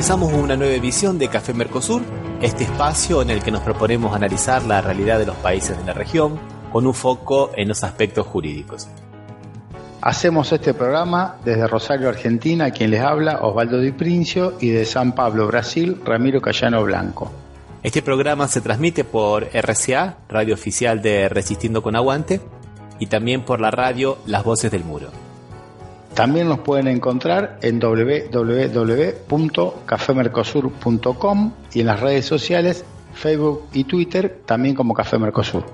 Empezamos una nueva edición de Café Mercosur, este espacio en el que nos proponemos analizar la realidad de los países de la región con un foco en los aspectos jurídicos. Hacemos este programa desde Rosario, Argentina, quien les habla, Osvaldo Di Princio, y de San Pablo, Brasil, Ramiro Cayano Blanco. Este programa se transmite por RCA, radio oficial de Resistiendo con Aguante, y también por la radio Las Voces del Muro. También nos pueden encontrar en www.cafemercosur.com y en las redes sociales, Facebook y Twitter, también como Café Mercosur.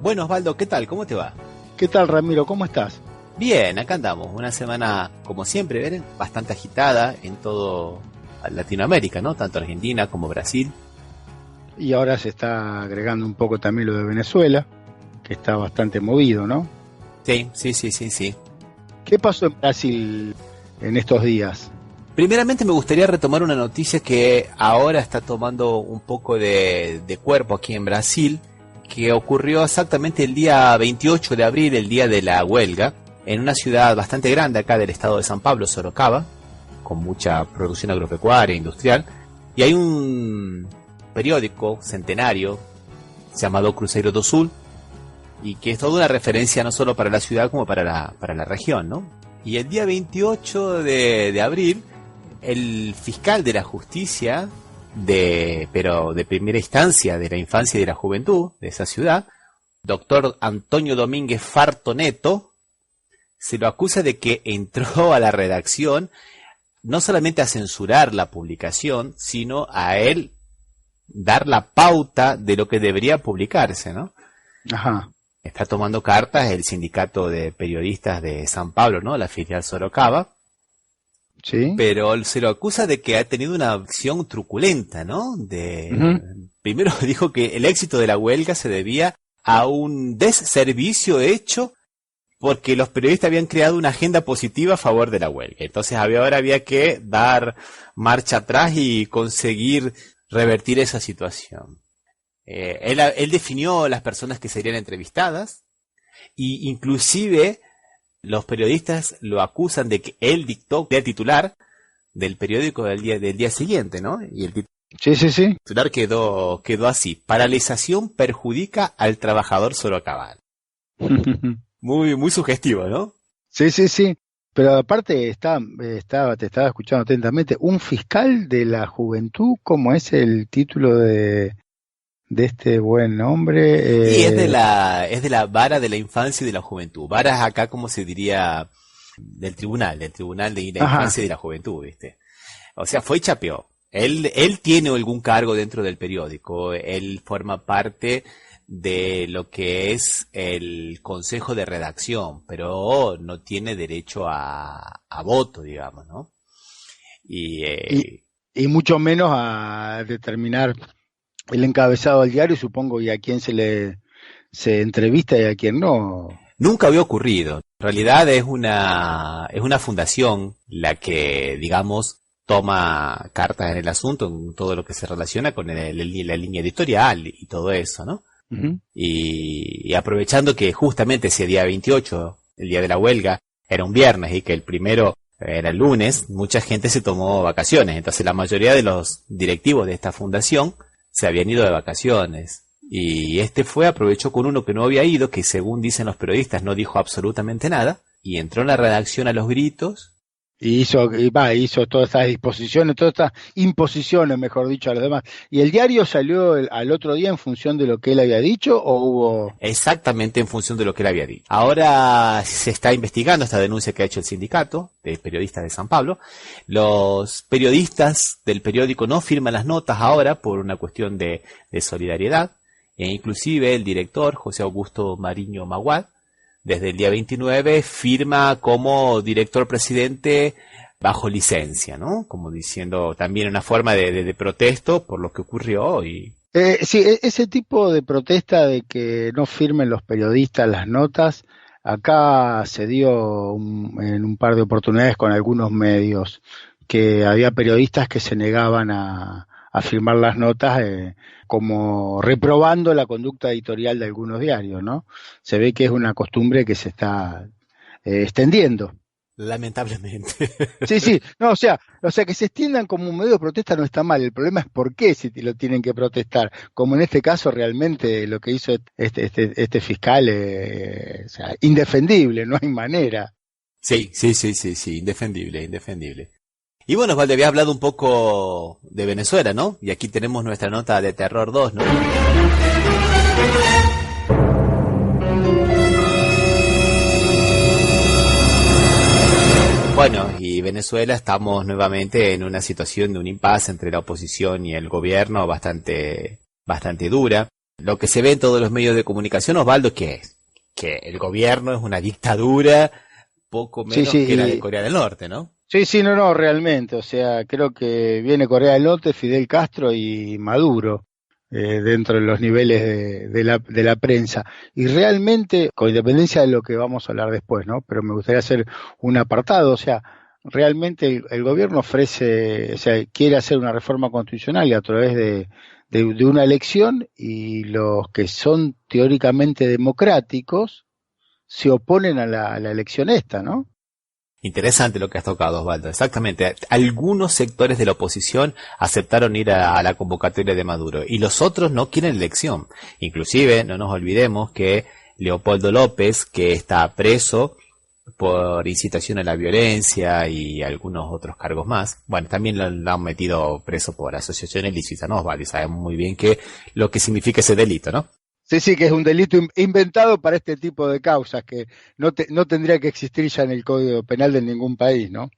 Bueno, Osvaldo, ¿qué tal? ¿Cómo te va? ¿Qué tal, Ramiro? ¿Cómo estás? Bien, acá andamos. Una semana, como siempre, ¿ven? Bastante agitada en todo Latinoamérica, ¿no? Tanto Argentina como Brasil. Y ahora se está agregando un poco también lo de Venezuela, que está bastante movido, ¿no? Sí. ¿Qué pasó en Brasil en estos días? Primeramente me gustaría retomar una noticia que ahora está tomando un poco de cuerpo aquí en Brasil, que ocurrió exactamente el día 28 de abril, el día de la huelga, en una ciudad bastante grande acá del estado de San Pablo, Sorocaba, con mucha producción agropecuaria e industrial, y hay un periódico centenario llamado Cruzeiro do Sul, y que es toda una referencia no solo para la ciudad como para la región, ¿no? Y el día 28 de abril, el fiscal de la justicia, pero de primera instancia de la infancia y de la juventud de esa ciudad, doctor Antonio Domínguez Farto Neto, se lo acusa de que entró a la redacción no solamente a censurar la publicación, sino a él dar la pauta de lo que debería publicarse, ¿no? Ajá. Está tomando cartas el sindicato de periodistas de San Pablo, ¿no? La filial Sorocaba. Sí. Pero se lo acusa de que ha tenido una acción truculenta, ¿no? Primero dijo que el éxito de la huelga se debía a un deservicio hecho porque los periodistas habían creado una agenda positiva a favor de la huelga. Entonces ahora había que dar marcha atrás y conseguir revertir esa situación. Él definió las personas que serían entrevistadas y inclusive los periodistas lo acusan de que él dictó el titular del periódico del día siguiente, ¿no? Y el titular quedó así: paralización perjudica al trabajador sorocabano. Muy sugestivo, ¿no? Sí. Pero aparte te estaba escuchando atentamente. Un fiscal de la juventud, ¿cómo es el título de este buen hombre? Sí, es de la vara de la infancia y de la juventud. Vara es acá, como se diría, del tribunal de la infancia y de la juventud, ¿viste? O sea, fue y chapeó. Él tiene algún cargo dentro del periódico. Él forma parte de lo que es el consejo de redacción, pero no tiene derecho a voto, digamos, ¿no? Y mucho menos a determinar el encabezado del diario, supongo, y a quién se entrevista y a quién no. Nunca había ocurrido. En realidad es una fundación la que, digamos, toma cartas en el asunto, en todo lo que se relaciona con la línea editorial y todo eso, ¿no? Uh-huh. Y aprovechando que justamente ese día 28, el día de la huelga, era un viernes y que el primero era el lunes, mucha gente se tomó vacaciones. Entonces la mayoría de los directivos de esta fundación se habían ido de vacaciones. Y aprovechó con uno que no había ido, que según dicen los periodistas no dijo absolutamente nada, y entró en la redacción a los gritos. Y hizo todas estas disposiciones, todas estas imposiciones, mejor dicho, a los demás. ¿Y el diario salió al otro día en función de lo que él había dicho o hubo...? Exactamente en función de lo que él había dicho. Ahora se está investigando esta denuncia que ha hecho el sindicato de periodistas de San Pablo. Los periodistas del periódico no firman las notas ahora por una cuestión de solidaridad. E inclusive el director, José Augusto Mariño Maguad, desde el día 29 firma como director presidente bajo licencia, ¿no? Como diciendo también una forma de protesto por lo que ocurrió hoy. Sí, ese tipo de protesta de que no firmen los periodistas las notas, acá se dio en un par de oportunidades con algunos medios, que había periodistas que se negaban a firmar las notas, como reprobando la conducta editorial de algunos diarios, ¿no? Se ve que es una costumbre que se está extendiendo. Lamentablemente. Sí, sí, no, o sea que se extiendan como un medio de protesta no está mal, el problema es por qué si lo tienen que protestar, como en este caso realmente lo que hizo este fiscal, o sea, indefendible, no hay manera. Sí, sí, sí, sí, sí, indefendible, indefendible. Y bueno, Osvaldo, había hablado un poco de Venezuela, ¿no? Y aquí tenemos nuestra nota de terror 2, ¿no? Bueno, y Venezuela estamos nuevamente en una situación de un impasse entre la oposición y el gobierno bastante dura. Lo que se ve en todos los medios de comunicación, Osvaldo, que el gobierno es una dictadura poco Sí, menos que la de sí, Corea del Norte, ¿no? sí, sí, no, no, realmente, o sea, creo que viene Corea del Norte, Fidel Castro y Maduro dentro de los niveles de la prensa. Y realmente, con independencia de lo que vamos a hablar después, ¿no? Pero me gustaría hacer un apartado, o sea, realmente el gobierno ofrece, o sea, quiere hacer una reforma constitucional y a través de una elección y los que son teóricamente democráticos se oponen a la elección esta, ¿no? Interesante lo que has tocado, Osvaldo. Exactamente. Algunos sectores de la oposición aceptaron ir a la convocatoria de Maduro y los otros no quieren elección. Inclusive, no nos olvidemos que Leopoldo López, que está preso por incitación a la violencia y algunos otros cargos más, bueno, también lo han metido preso por asociación ilícita, ¿no, Osvaldo? Y sabemos muy bien lo que significa ese delito, ¿no? Sí, sí, que es un delito inventado para este tipo de causas que no tendría que existir ya en el Código Penal de ningún país, ¿no?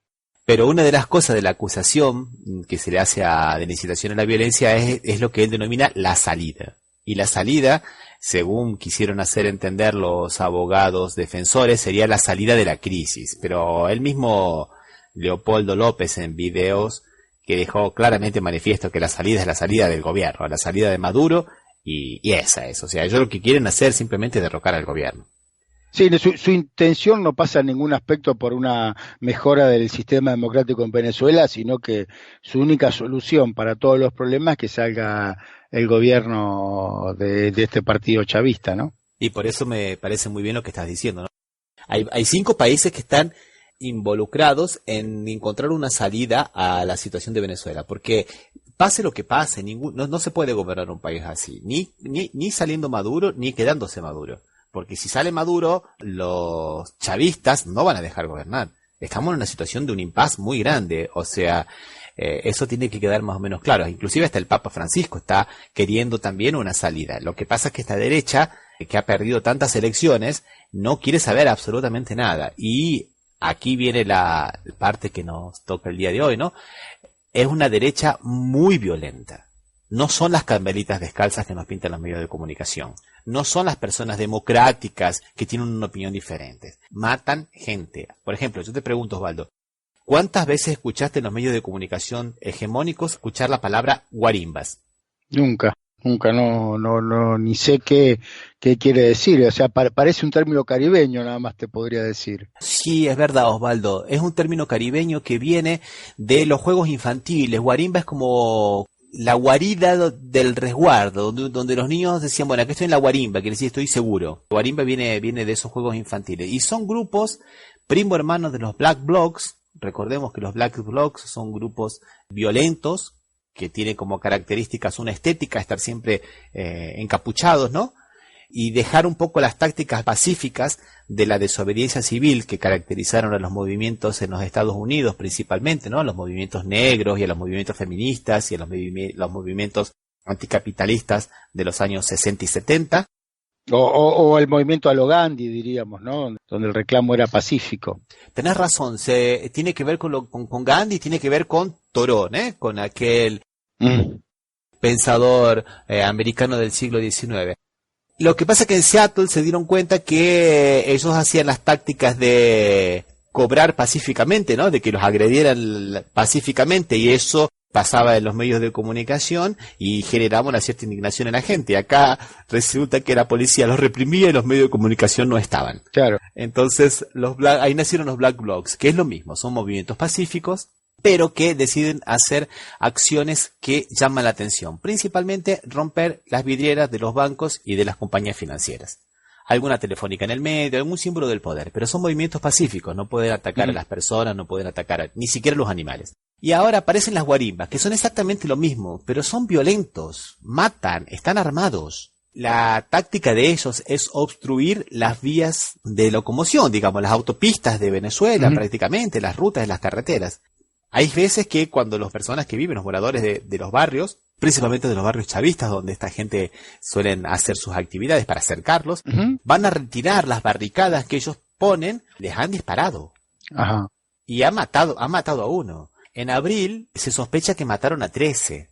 Pero una de las cosas de la acusación que se le hace de la incitación a la violencia es lo que él denomina la salida. Y la salida, según quisieron hacer entender los abogados defensores, sería la salida de la crisis. Pero el mismo Leopoldo López en videos que dejó claramente manifiesto que la salida es la salida del gobierno, la salida de Maduro, y esa es. O sea, ellos lo que quieren hacer es simplemente derrocar al gobierno. Sí, su intención no pasa en ningún aspecto por una mejora del sistema democrático en Venezuela, sino que su única solución para todos los problemas es que salga el gobierno de este partido chavista, ¿no? Y por eso me parece muy bien lo que estás diciendo, ¿no? Hay 5 países que están involucrados en encontrar una salida a la situación de Venezuela, porque pase lo que pase, no se puede gobernar un país así, ni saliendo Maduro, ni quedándose Maduro, porque si sale Maduro, los chavistas no van a dejar gobernar. Estamos en una situación de un impasse muy grande, o sea, eso tiene que quedar más o menos claro. Inclusive hasta el Papa Francisco está queriendo también una salida. Lo que pasa es que esta derecha, que ha perdido tantas elecciones, no quiere saber absolutamente nada. Y aquí viene la parte que nos toca el día de hoy, ¿no? Es una derecha muy violenta. No son las carmelitas descalzas que nos pintan los medios de comunicación. No son las personas democráticas que tienen una opinión diferente. Matan gente. Por ejemplo, yo te pregunto, Osvaldo, ¿cuántas veces escuchaste en los medios de comunicación hegemónicos escuchar la palabra guarimbas? Nunca, nunca, no, ni sé qué quiere decir. O sea, parece un término caribeño, nada más te podría decir. Sí, es verdad, Osvaldo. Es un término caribeño que viene de los juegos infantiles. Guarimba es como la guarida del resguardo, donde los niños decían, bueno, aquí estoy en la guarimba, quiere decir estoy seguro. Guarimba viene de esos juegos infantiles. Y son grupos primo hermanos de los Black Blocs. Recordemos que los Black Blocs son grupos violentos que tienen como características una estética, estar siempre encapuchados, ¿no? Y dejar un poco las tácticas pacíficas de la desobediencia civil que caracterizaron a los movimientos en los Estados Unidos principalmente, ¿no? A los movimientos negros y a los movimientos feministas y a los movimientos anticapitalistas de los años 60 y 70. O el movimiento a lo Gandhi, diríamos, ¿no? Donde el reclamo era pacífico. Tenés razón, tiene que ver con Gandhi, tiene que ver con Torón, con aquel pensador americano del siglo XIX. Lo que pasa es que en Seattle se dieron cuenta que ellos hacían las tácticas de cobrar pacíficamente, ¿no? De que los agredieran pacíficamente, y eso pasaba en los medios de comunicación y generaba una cierta indignación en la gente. Acá resulta que la policía los reprimía y los medios de comunicación no estaban. Claro. Entonces ahí nacieron los Black Blocs, que es lo mismo, son movimientos pacíficos, pero que deciden hacer acciones que llaman la atención, principalmente romper las vidrieras de los bancos y de las compañías financieras. alguna telefónica en el medio, algún símbolo del poder, pero son movimientos pacíficos, no pueden atacar a las personas, no pueden atacar ni siquiera a los animales. Y ahora aparecen las guarimbas, que son exactamente lo mismo, pero son violentos, matan, están armados. La táctica de ellos es obstruir las vías de locomoción, digamos, las autopistas de Venezuela, prácticamente, las rutas de las carreteras. Hay veces que cuando las personas que viven, los moradores de los barrios, principalmente de los barrios chavistas, donde esta gente suelen hacer sus actividades para acercarlos, van a retirar las barricadas que ellos ponen, les han disparado. Ajá. Y ha matado a uno. En abril se sospecha que mataron a 13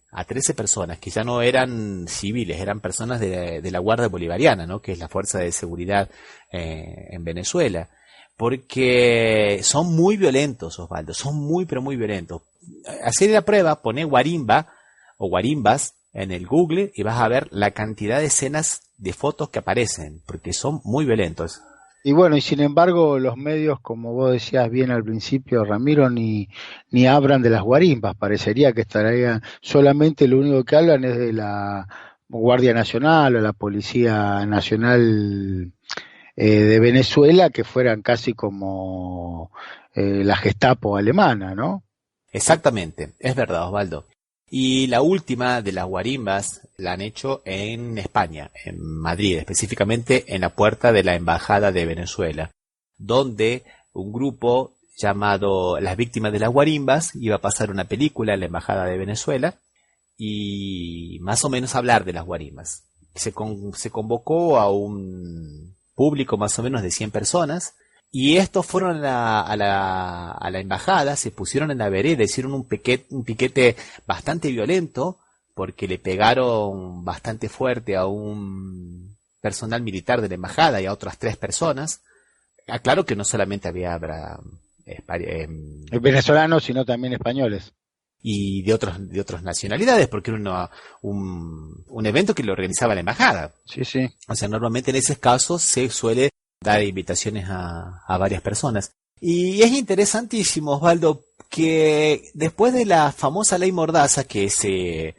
personas, que ya no eran civiles, eran personas de la Guardia Bolivariana, ¿no? Que es la fuerza de seguridad en Venezuela. Porque son muy violentos, Osvaldo, son muy pero muy violentos. Hacer la prueba, poné guarimba o guarimbas en el Google y vas a ver la cantidad de escenas de fotos que aparecen, porque son muy violentos. Y bueno, y sin embargo los medios, como vos decías bien al principio, Ramiro, ni hablan de las guarimbas. Parecería que estarían, solamente lo único que hablan es de la Guardia Nacional o la Policía Nacional de Venezuela, que fueran casi como la Gestapo alemana, ¿no? Exactamente, es verdad, Osvaldo. Y la última de las guarimbas la han hecho en España, en Madrid, específicamente en la puerta de la Embajada de Venezuela, donde un grupo llamado Las Víctimas de las Guarimbas iba a pasar una película en la Embajada de Venezuela y más o menos hablar de las guarimbas. Se convocó a un público más o menos de 100 personas, y estos fueron a la embajada, se pusieron en la vereda, hicieron un piquete bastante violento, porque le pegaron bastante fuerte a un personal militar de la embajada y a otras 3 personas. Claro que no solamente había venezolanos, sino también españoles. Y de otras nacionalidades, porque era un evento que lo organizaba la embajada. Sí, sí. O sea, normalmente en esos casos se suele dar invitaciones a varias personas. Y es interesantísimo, Osvaldo, que después de la famosa ley Mordaza que se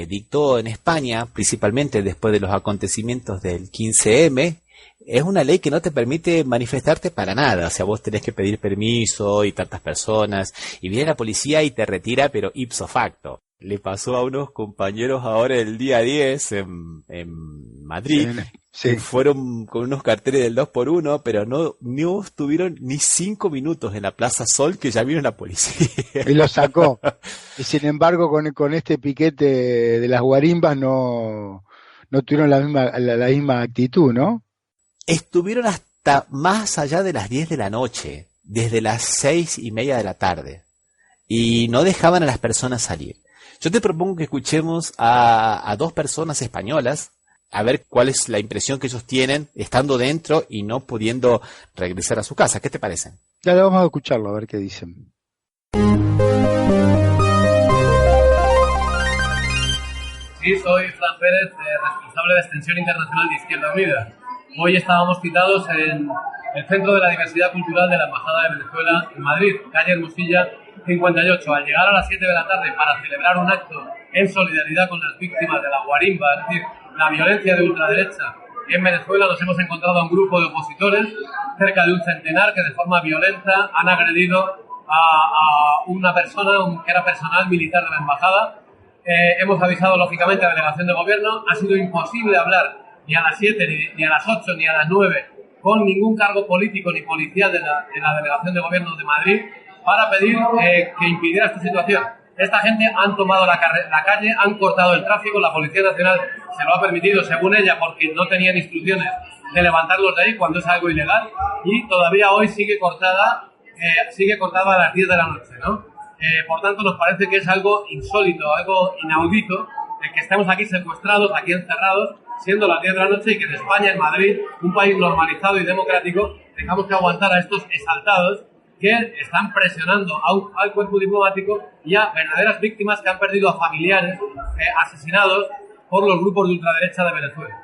dictó en España, principalmente después de los acontecimientos del 15M, es una ley que no te permite manifestarte para nada. O sea, vos tenés que pedir permiso y tantas personas, y viene la policía y te retira, pero ipso facto. Le pasó a unos compañeros ahora el día 10 en Madrid, sí. Que fueron con unos carteles del 2x1, pero no estuvieron ni 5 minutos en la Plaza Sol que ya vino la policía. Y lo sacó. Y sin embargo, con este piquete de las guarimbas no tuvieron la misma actitud, ¿no? Estuvieron hasta más allá de las 10 de la noche, desde las 6:30 de la tarde, y no dejaban a las personas salir. Yo te propongo que escuchemos a 2 personas españolas, a ver cuál es la impresión que ellos tienen estando dentro y no pudiendo regresar a su casa. ¿Qué te parece? Ya vamos a escucharlo, a ver qué dicen. Sí, soy Fran Pérez, responsable de Extensión Internacional de Izquierda Unida. Hoy estábamos citados en el Centro de la Diversidad Cultural de la Embajada de Venezuela en Madrid, calle Hermosilla 58. Al llegar a las 7 de la tarde para celebrar un acto en solidaridad con las víctimas de la guarimba, es decir, la violencia de ultraderecha en Venezuela, nos hemos encontrado a un grupo de opositores, cerca de un centenar, que de forma violenta han agredido a una persona que era personal militar de la embajada. Hemos avisado lógicamente a la delegación de gobierno. Ha sido imposible hablar ni a las 7, ni a las 8, ni a las 9 con ningún cargo político ni policial de la delegación de gobierno de Madrid para pedir que impidiera esta situación. Esta gente han tomado la calle, han cortado el tráfico. La Policía Nacional se lo ha permitido, según ella, porque no tenían instrucciones de levantarlos de ahí cuando es algo ilegal, y todavía hoy sigue cortada a las 10 de la noche, ¿no? Por tanto, nos parece que es algo insólito, algo inaudito, que estemos aquí secuestrados, aquí encerrados, siendo las 10 de la noche, y que en España, en Madrid, un país normalizado y democrático, tengamos que aguantar a estos exaltados que están presionando al cuerpo diplomático y a verdaderas víctimas que han perdido a familiares asesinados por los grupos de ultraderecha de Venezuela.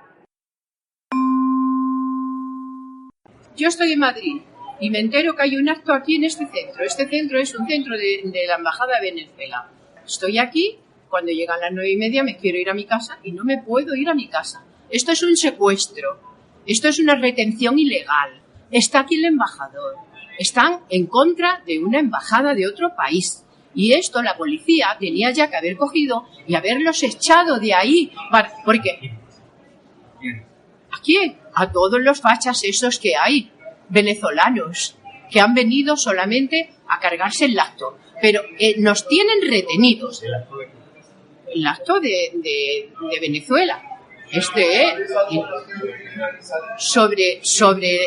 Yo estoy en Madrid y me entero que hay un acto aquí en este centro. Este centro es un centro de la Embajada de Venezuela. Estoy aquí, cuando llegan las 9:30 me quiero ir a mi casa y no me puedo ir a mi casa. Esto es un secuestro. Esto es una retención ilegal. Está aquí el embajador. Están en contra de una embajada de otro país. Y esto la policía tenía ya que haber cogido y haberlos echado de ahí. Porque ¿a quién? A todos los fachas esos que hay, venezolanos, que han venido solamente a cargarse el acto. Pero nos tienen retenidos. El acto de Venezuela. Sobre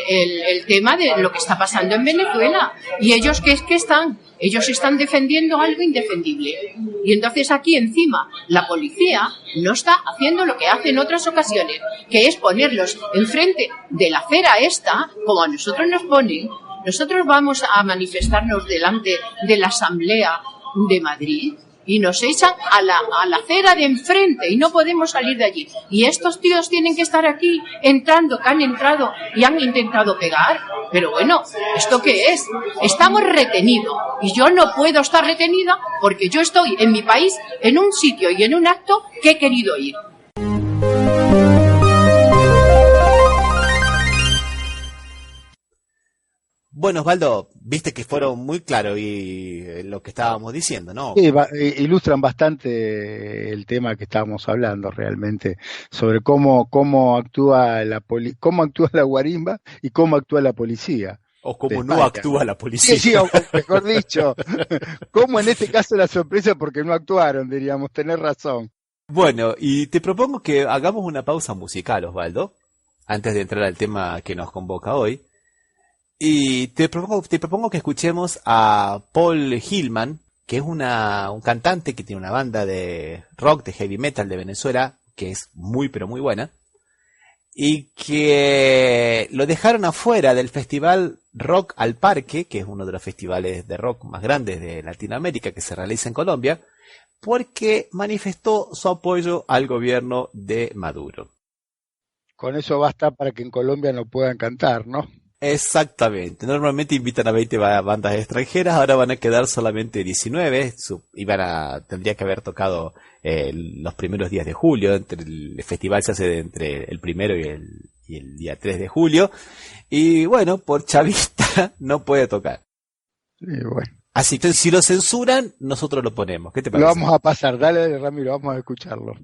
el tema de lo que está pasando en Venezuela. Y ellos, ¿qué es que están? Ellos están defendiendo algo indefendible. Y entonces aquí encima la policía no está haciendo lo que hace en otras ocasiones, que es ponerlos enfrente de la acera esta, como a nosotros nos ponen. Nosotros vamos a manifestarnos delante de la Asamblea de Madrid y nos echan a la acera de enfrente y no podemos salir de allí. Y estos tíos tienen que estar aquí entrando, que han entrado y han intentado pegar. Pero bueno, ¿esto qué es? Estamos retenidos y yo no puedo estar retenida porque yo estoy en mi país, en un sitio y en un acto que he querido ir. Bueno, Osvaldo, viste que fueron muy claros y lo que estábamos diciendo, ¿no? Sí, ilustran bastante el tema que estábamos hablando realmente, sobre cómo actúa cómo actúa la guarimba y cómo actúa la policía. O cómo no actúa la policía. Sí, o mejor dicho, cómo en este caso la sorpresa porque no actuaron, diríamos, tenés razón. Bueno, y te propongo que hagamos una pausa musical, Osvaldo, antes de entrar al tema que nos convoca hoy. Y te propongo que escuchemos a Paul Hillman, que es un cantante que tiene una banda de rock, de heavy metal de Venezuela, que es muy pero muy buena, y que lo dejaron afuera del festival Rock al Parque, que es uno de los festivales de rock más grandes de Latinoamérica que se realiza en Colombia, porque manifestó su apoyo al gobierno de Maduro. Con eso basta para que en Colombia no puedan cantar, ¿no? Exactamente. Normalmente invitan a 20 bandas extranjeras, ahora van a quedar solamente 19. Tendría que haber tocado los primeros días de julio. El festival se hace entre el primero y el día 3 de julio. Y bueno, por chavista no puede tocar. Bueno. Así que si lo censuran, nosotros lo ponemos. ¿Qué te parece? Lo vamos a pasar. Dale, Ramiro, vamos a escucharlo.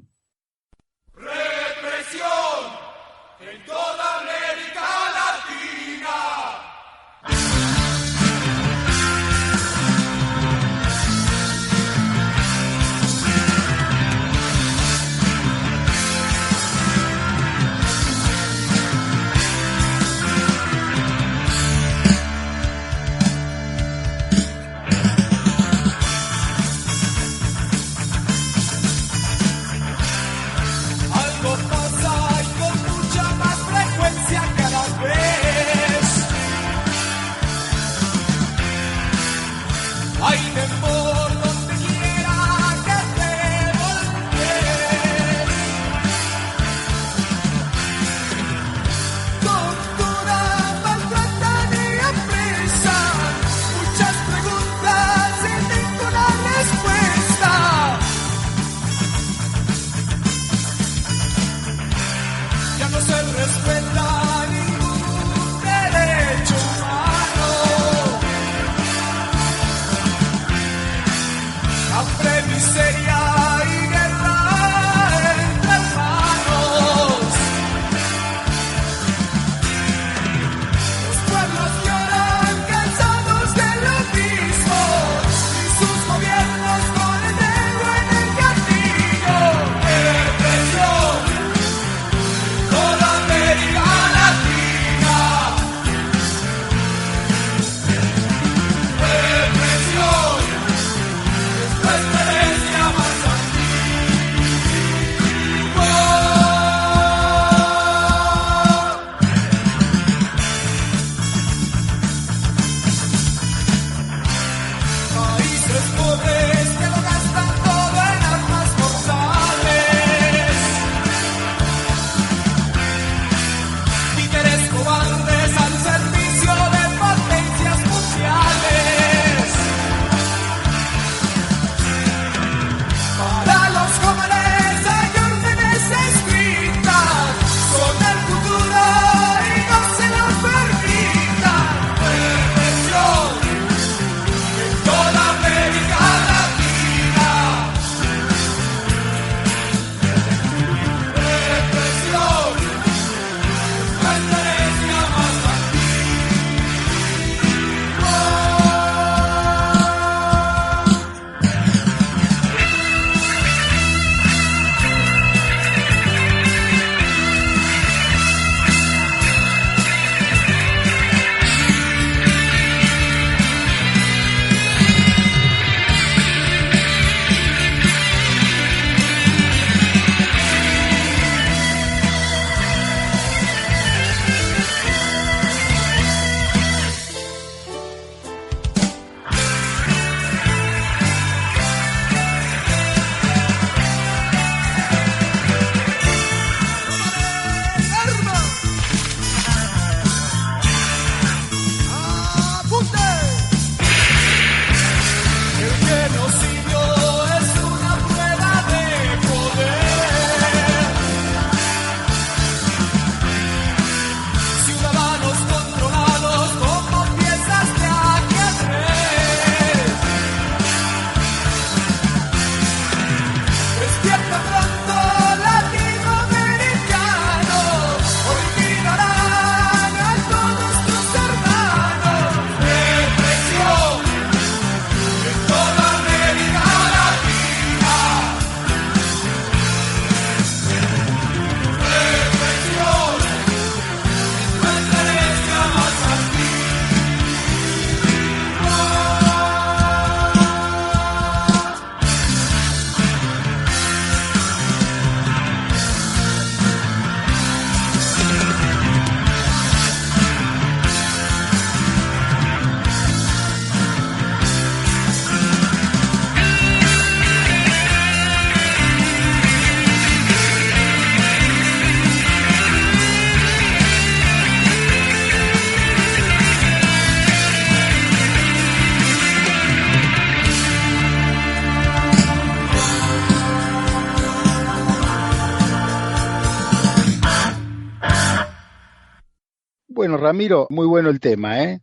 Bueno, Ramiro, muy bueno el tema, ¿eh?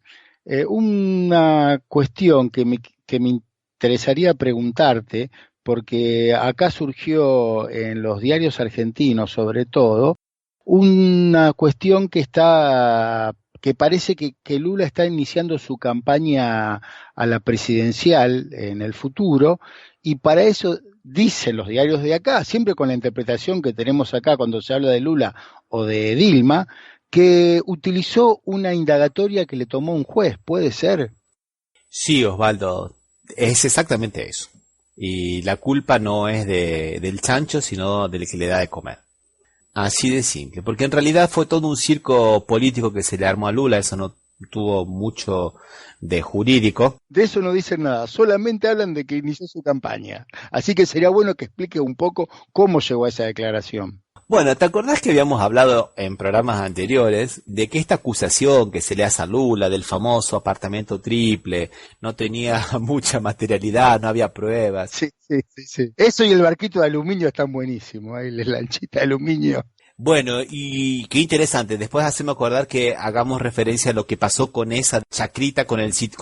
Una cuestión que me interesaría preguntarte, porque acá surgió en los diarios argentinos, sobre todo, una cuestión que parece que Lula está iniciando su campaña a la presidencial en el futuro, y para eso dicen los diarios de acá, siempre con la interpretación que tenemos acá cuando se habla de Lula o de Dilma, que utilizó una indagatoria que le tomó un juez, ¿puede ser? Sí, Osvaldo, es exactamente eso. Y la culpa no es del chancho, sino del que le da de comer. Así de simple, porque en realidad fue todo un circo político que se le armó a Lula, eso no tuvo mucho de jurídico. De eso no dicen nada, solamente hablan de que inició su campaña. Así que sería bueno que explique un poco cómo llegó a esa declaración. Bueno, ¿te acordás que habíamos hablado en programas anteriores de que esta acusación que se le hace a Lula del famoso apartamento triple no tenía mucha materialidad, no había pruebas? Sí. Eso y el barquito de aluminio están buenísimos, ahí la lanchita de aluminio. Bueno, y qué interesante, después hacemos acordar que hagamos referencia a lo que pasó con esa chacrita con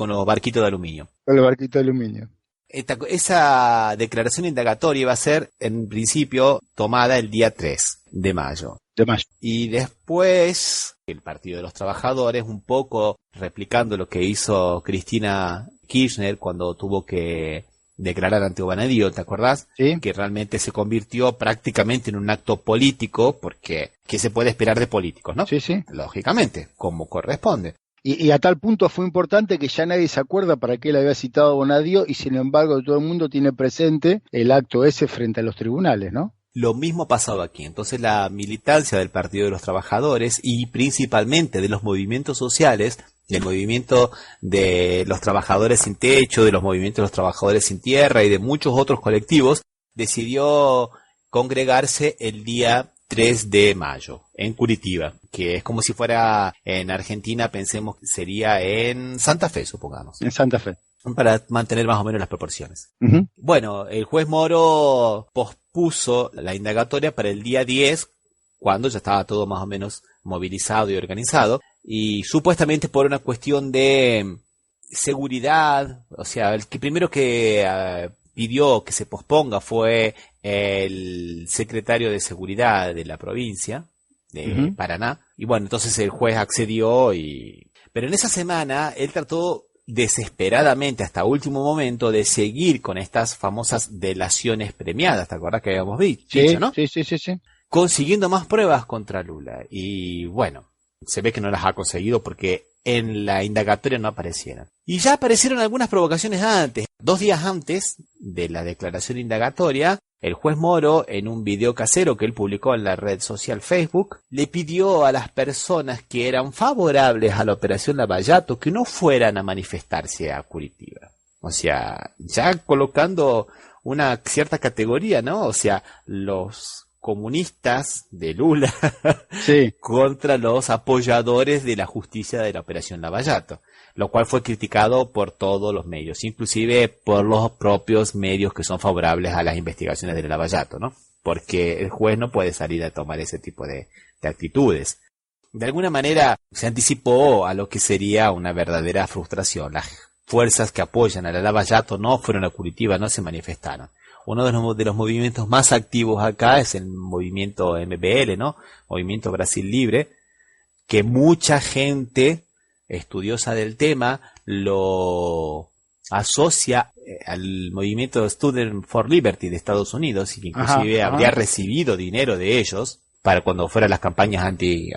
los barquitos de aluminio. Con el barquito de aluminio. Esa declaración indagatoria va a ser, en principio, tomada el día 3 de mayo. Y después, el Partido de los Trabajadores, un poco replicando lo que hizo Cristina Kirchner cuando tuvo que declarar ante Obanadío, ¿te acordás? Sí. Que realmente se convirtió prácticamente en un acto político, porque ¿qué se puede esperar de políticos, no? Sí. Lógicamente, como corresponde. Y a tal punto fue importante que ya nadie se acuerda para qué le había citado a Bonadío, y sin embargo todo el mundo tiene presente el acto ese frente a los tribunales, ¿no? Lo mismo pasaba aquí. Entonces la militancia del Partido de los Trabajadores y principalmente de los movimientos sociales, del movimiento de los trabajadores sin techo, de los movimientos de los trabajadores sin tierra y de muchos otros colectivos, decidió congregarse el día 3 de mayo en Curitiba, que es como si fuera en Argentina, pensemos que sería en Santa Fe, supongamos. En Santa Fe. Para mantener más o menos las proporciones. Uh-huh. Bueno, el juez Moro pospuso la indagatoria para el día 10, cuando ya estaba todo más o menos movilizado y organizado, y supuestamente por una cuestión de seguridad, o sea, el que primero que pidió que se posponga fue el secretario de Seguridad de la provincia de Paraná, y bueno, entonces el juez accedió, pero en esa semana él trató desesperadamente hasta último momento de seguir con estas famosas delaciones premiadas, ¿te acordás que habíamos dicho, ¿no? Sí. Consiguiendo más pruebas contra Lula, y bueno, se ve que no las ha conseguido porque en la indagatoria no aparecieron. Y ya aparecieron algunas provocaciones antes. 2 días antes de la declaración indagatoria, el juez Moro, en un video casero que él publicó en la red social Facebook, le pidió a las personas que eran favorables a la operación Lavallato que no fueran a manifestarse a Curitiba. O sea, ya colocando una cierta categoría, ¿no? O sea, los comunistas de Lula sí. contra los apoyadores de la justicia de la operación Lavallato, lo cual fue criticado por todos los medios, inclusive por los propios medios que son favorables a las investigaciones de Lavallato, ¿no? Porque el juez no puede salir a tomar ese tipo de actitudes. De alguna manera se anticipó a lo que sería una verdadera frustración. Las fuerzas que apoyan a la Lavallato no fueron a Curitiba, no se manifestaron. Uno de los movimientos más activos acá es el movimiento MBL, ¿no? Movimiento Brasil Libre, que mucha gente estudiosa del tema lo asocia al movimiento Student for Liberty de Estados Unidos, y que inclusive habría recibido dinero de ellos para cuando fueran las campañas anti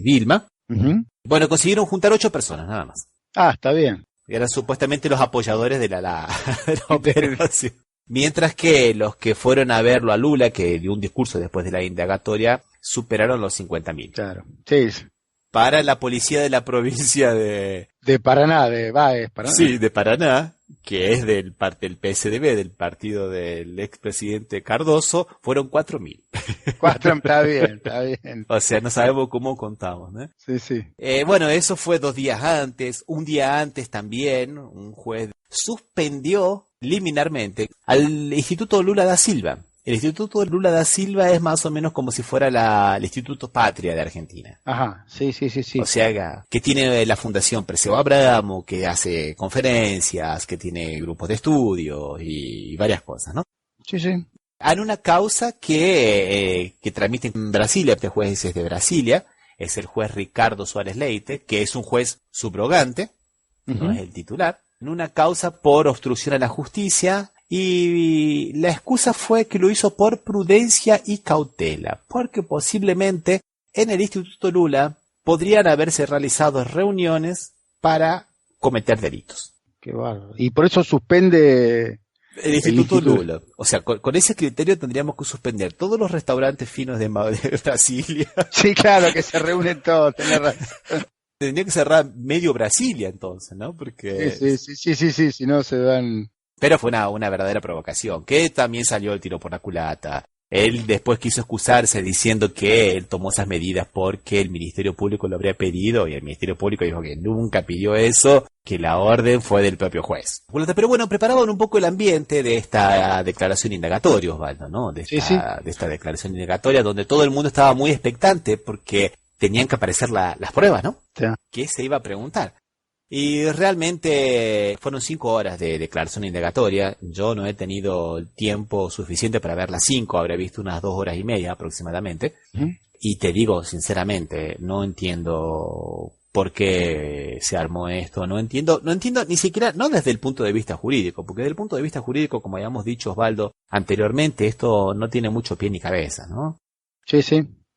Dilma. Uh-huh. Bueno, consiguieron juntar 8 personas nada más. Ah, está bien. Eran supuestamente los apoyadores de la operación. Mientras que los que fueron a verlo a Lula, que dio un discurso después de la indagatoria, superaron los 50.000. Claro, sí. Para la policía de la provincia de Paraná, de Paraná. Sí, de Paraná, que es del PSDB, del partido del expresidente Cardoso, fueron 4.000. 4, está bien. O sea, no sabemos cómo contamos, ¿no? Sí. Bueno, eso fue 2 días antes. Un día antes también, un juez suspendió liminarmente al Instituto Lula da Silva, El Instituto Lula da Silva es más o menos como si fuera el Instituto Patria de Argentina. Ajá, sí. O sea, que tiene la Fundación Perseo Abramo, que hace conferencias, que tiene grupos de estudio y varias cosas, ¿no? Sí. Hay una causa que tramite en Brasilia, este juez es de Brasilia, es el juez Ricardo Suárez Leite, que es un juez subrogante, no es el titular, en una causa por obstrucción a la justicia, y la excusa fue que lo hizo por prudencia y cautela, porque posiblemente en el Instituto Lula podrían haberse realizado reuniones para cometer delitos. Qué bárbaro. Y por eso suspende el Instituto Lula. O sea, con ese criterio tendríamos que suspender todos los restaurantes finos de Brasilia. Sí, claro, que se reúnen todos, tenés razón. Tendría que cerrar medio Brasilia entonces, ¿no? Porque Sí, si no se dan... Pero fue una verdadera provocación, que también salió el tiro por la culata. Él después quiso excusarse diciendo que él tomó esas medidas porque el Ministerio Público lo habría pedido, y el Ministerio Público dijo que nunca pidió eso, que la orden fue del propio juez. Pero bueno, preparaban un poco el ambiente de esta declaración indagatoria, Osvaldo, ¿no? De esta declaración indagatoria, donde todo el mundo estaba muy expectante porque tenían que aparecer las pruebas, ¿no? Sí. ¿Qué se iba a preguntar? Y realmente fueron 5 horas de declaración indagatoria. Yo no he tenido tiempo suficiente para ver las 5, habré visto unas 2 horas y media aproximadamente. Y te digo sinceramente, no entiendo por qué se armó esto, no entiendo ni siquiera, no desde el punto de vista jurídico, porque desde el punto de vista jurídico, como habíamos dicho, Osvaldo, anteriormente, esto no tiene mucho pie ni cabeza, ¿no? Sí.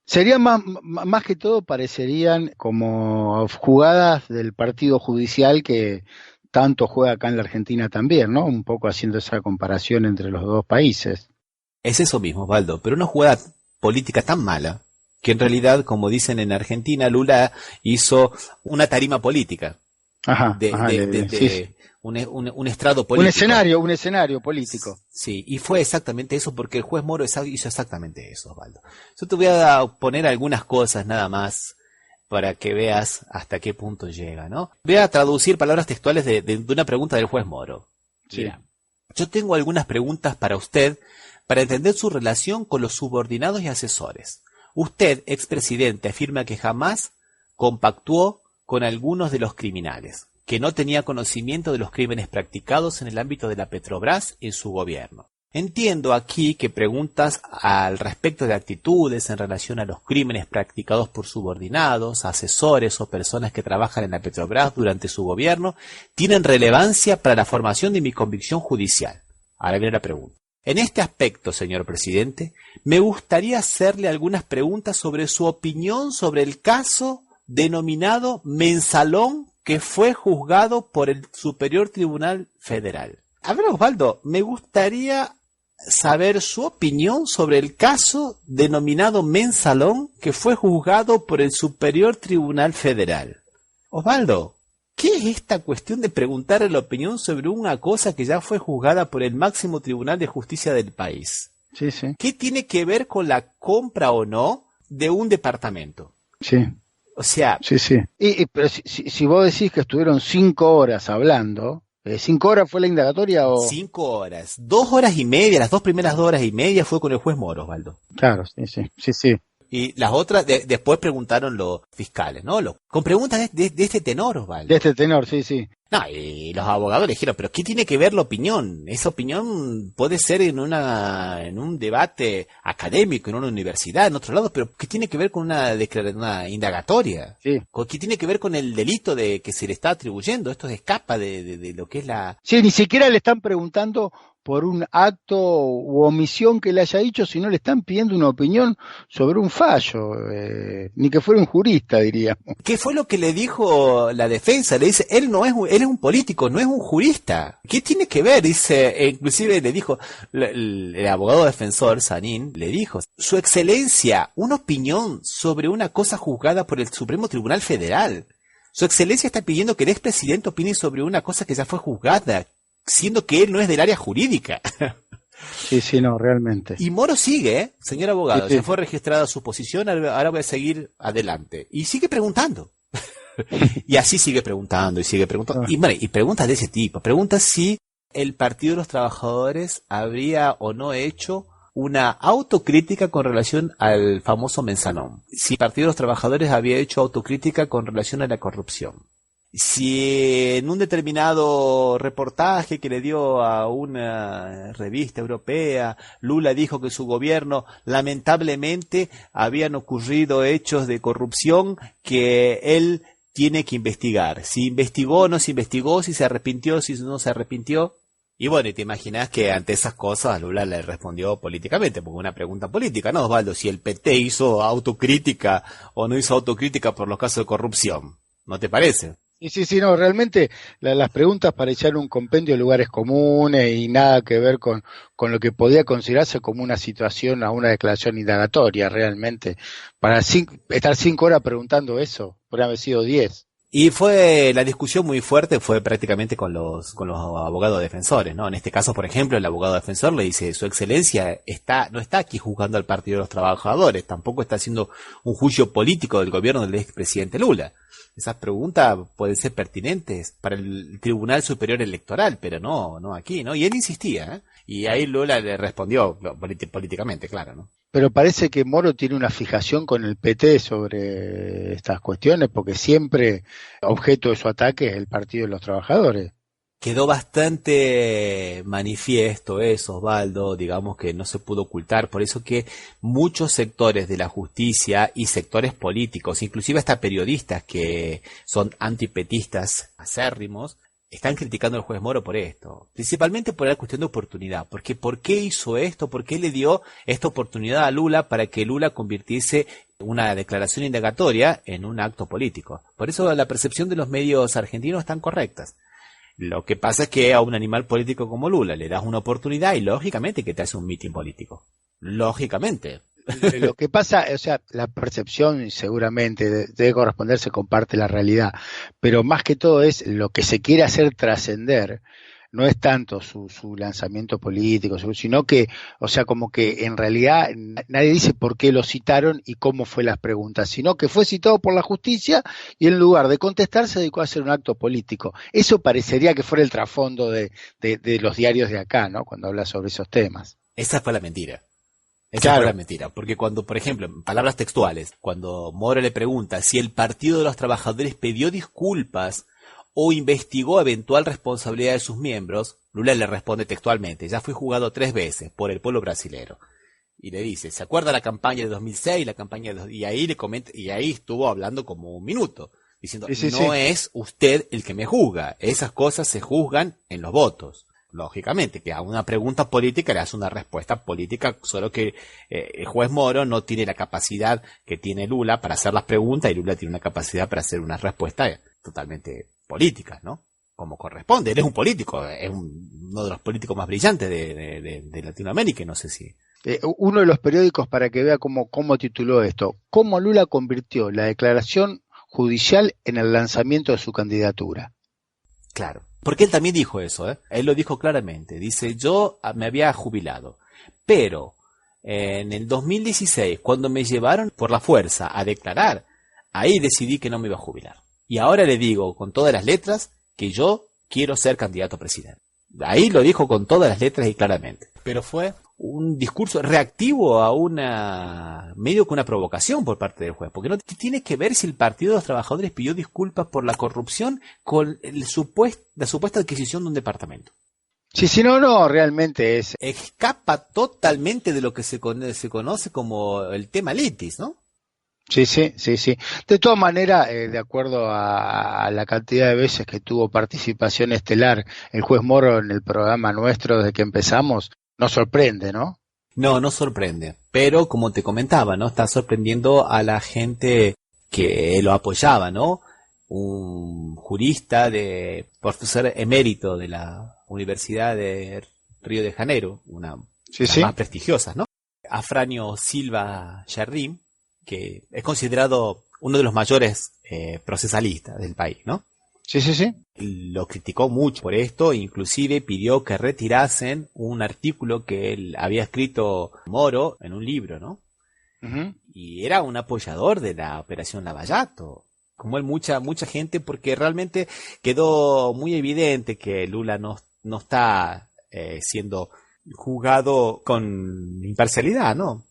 Serían más que todo, parecerían como jugadas del partido judicial que tanto juega acá en la Argentina también, ¿no? Un poco haciendo esa comparación entre los dos países. Es eso mismo, Osvaldo, pero una jugada política tan mala que en realidad, como dicen en Argentina, Lula hizo una tarima política. Un estrado político. Un escenario político. Sí, y fue exactamente eso porque el juez Moro hizo exactamente eso, Osvaldo. Yo te voy a poner algunas cosas nada más para que veas hasta qué punto llega, ¿no? Voy a traducir palabras textuales de una pregunta del juez Moro. Sí. Mira, yo tengo algunas preguntas para usted para entender su relación con los subordinados y asesores. Usted, expresidente, afirma que jamás compactuó con algunos de los criminales, que no tenía conocimiento de los crímenes practicados en el ámbito de la Petrobras en su gobierno. Entiendo aquí que preguntas al respecto de actitudes en relación a los crímenes practicados por subordinados, asesores o personas que trabajan en la Petrobras durante su gobierno tienen relevancia para la formación de mi convicción judicial. Ahora viene la pregunta. En este aspecto, señor presidente, me gustaría hacerle algunas preguntas sobre su opinión sobre el caso denominado Mensalón, que fue juzgado por el Superior Tribunal Federal. A ver, Osvaldo, me gustaría saber su opinión sobre el caso denominado Mensalón, que fue juzgado por el Superior Tribunal Federal. Osvaldo, ¿qué es esta cuestión de preguntar la opinión sobre una cosa que ya fue juzgada por el máximo tribunal de justicia del país? Sí. ¿Qué tiene que ver con la compra o no de un departamento? Sí. O sea... Sí. Pero si vos decís que estuvieron 5 horas hablando, ¿5 horas fue la indagatoria o...? 5 horas. 2 horas y media, las 2 primeras 2 horas y media fue con el juez Moro, Osvaldo. Claro, sí. Y las otras, después preguntaron los fiscales, ¿no? Con preguntas de este tenor, Osvaldo. De este tenor, sí. No, y los abogados le dijeron, ¿pero qué tiene que ver la opinión? Esa opinión puede ser en un debate académico, en una universidad, en otro lado, pero ¿qué tiene que ver con una indagatoria? Sí. ¿Qué tiene que ver con el delito de que se le está atribuyendo? Esto escapa de lo que es la... Sí, ni siquiera le están preguntando por un acto u omisión que le haya hecho, sino le están pidiendo una opinión sobre un fallo, ni que fuera un jurista, diríamos. ¿Qué fue lo que le dijo la defensa? Le dice, él es un político, no es un jurista. ¿Qué tiene que ver? Dice, inclusive le dijo, el abogado defensor, Sanín, le dijo, su excelencia, una opinión sobre una cosa juzgada por el Supremo Tribunal Federal. Su excelencia está pidiendo que el expresidente opine sobre una cosa que ya fue juzgada, siendo que él no es del área jurídica. Sí, no, realmente. Y Moro sigue, señor abogado, ya fue registrada su posición, ahora voy a seguir adelante. Y sigue preguntando. Y así sigue preguntando. Y preguntas de ese tipo. Preguntas si el Partido de los Trabajadores habría o no hecho una autocrítica con relación al famoso mensanón. Si el Partido de los Trabajadores había hecho autocrítica con relación a la corrupción. Si en un determinado reportaje que le dio a una revista europea, Lula dijo que su gobierno lamentablemente habían ocurrido hechos de corrupción que él tiene que investigar. Si investigó o no se investigó, si se arrepintió, si no se arrepintió. Y bueno, y te imaginas que ante esas cosas Lula le respondió políticamente, porque una pregunta política, ¿no, Osvaldo? Si el PT hizo autocrítica o no hizo autocrítica por los casos de corrupción, ¿no te parece? Sí, no, realmente las preguntas parecían un compendio de lugares comunes y nada que ver con lo que podía considerarse como una situación a una declaración indagatoria, realmente. Para estar 5 horas preguntando eso, podría haber sido 10. Y fue la discusión muy fuerte, fue prácticamente con los abogados defensores, ¿no? En este caso, por ejemplo, el abogado defensor le dice, Su Excelencia no está aquí juzgando al Partido de los Trabajadores, tampoco está haciendo un juicio político del gobierno del expresidente Lula. Esas preguntas pueden ser pertinentes para el Tribunal Superior Electoral, pero no aquí, ¿no? Y él insistía, ¿eh? Y ahí Lula le respondió políticamente, claro, ¿no? Pero parece que Moro tiene una fijación con el PT sobre estas cuestiones, porque siempre objeto de su ataque es el Partido de los Trabajadores. Quedó bastante manifiesto eso, Osvaldo, digamos que no se pudo ocultar, por eso que muchos sectores de la justicia y sectores políticos, inclusive hasta periodistas que son antipetistas acérrimos, están criticando al juez Moro por esto, principalmente por la cuestión de oportunidad, porque ¿por qué hizo esto? ¿Por qué le dio esta oportunidad a Lula para que Lula convirtiese una declaración indagatoria en un acto político? Por eso la percepción de los medios argentinos están correctas. Lo que pasa es que a un animal político como Lula le das una oportunidad y lógicamente que te hace un mitin político. Lógicamente. Lo que pasa, o sea, la percepción seguramente debe corresponderse con parte de la realidad, pero más que todo es lo que se quiere hacer trascender, no es tanto su lanzamiento político, sino que, o sea, como que en realidad nadie dice por qué lo citaron y cómo fue las preguntas, sino que fue citado por la justicia y en lugar de contestar se dedicó a hacer un acto político. Eso parecería que fuera el trasfondo de los diarios de acá, ¿no? Cuando habla sobre esos temas. Esa fue la mentira. Claro. Fue la mentira, porque cuando, por ejemplo, en palabras textuales, cuando Moro le pregunta si el Partido de los Trabajadores pidió disculpas o investigó eventual responsabilidad de sus miembros, Lula le responde textualmente, ya fui juzgado 3 veces por el pueblo brasilero. Y le dice, ¿se acuerda la campaña de 2006, la campaña de y ahí le comenta, y ahí estuvo hablando como un minuto, diciendo, sí. es usted el que me juzga, esas cosas se juzgan en los votos. Lógicamente, que a una pregunta política le hace una respuesta política, solo que el juez Moro no tiene la capacidad que tiene Lula para hacer las preguntas y Lula tiene una capacidad para hacer una respuesta totalmente política, ¿no? Como corresponde. Él es un político, es uno de los políticos más brillantes de Latinoamérica, no sé si... Uno de los periódicos, para que vea cómo tituló esto, cómo Lula convirtió la declaración judicial en el lanzamiento de su candidatura. Claro. Porque él también dijo eso, ¿eh? Él lo dijo claramente. Dice, yo me había jubilado, pero en el 2016, cuando me llevaron por la fuerza a declarar, ahí decidí que no me iba a jubilar. Y ahora le digo con todas las letras que yo quiero ser candidato a presidente. Ahí lo dijo con todas las letras y claramente. Pero fue un discurso reactivo a medio que una provocación por parte del juez, porque no tiene que ver si el Partido de los Trabajadores pidió disculpas por la corrupción con la supuesta adquisición de un departamento. Sí, no, realmente escapa totalmente de lo que se conoce como el tema litis, ¿no? Sí. De todas maneras, de acuerdo a la cantidad de veces que tuvo participación estelar el juez Moro en el programa nuestro desde que empezamos, no sorprende, ¿no? No sorprende. Pero, como te comentaba, ¿no? Está sorprendiendo a la gente que lo apoyaba, ¿no? Un jurista profesor emérito de la Universidad de Río de Janeiro, una de las más prestigiosas, ¿no? Afrânio Silva Jardim, que es considerado uno de los mayores procesalistas del país, ¿no? Sí. Lo criticó mucho por esto, inclusive pidió que retirasen un artículo que él había escrito Moro en un libro, ¿no? Uh-huh. Y era un apoyador de la Operación Lavallato, como él mucha gente, porque realmente quedó muy evidente que Lula no está siendo juzgado con imparcialidad, ¿no?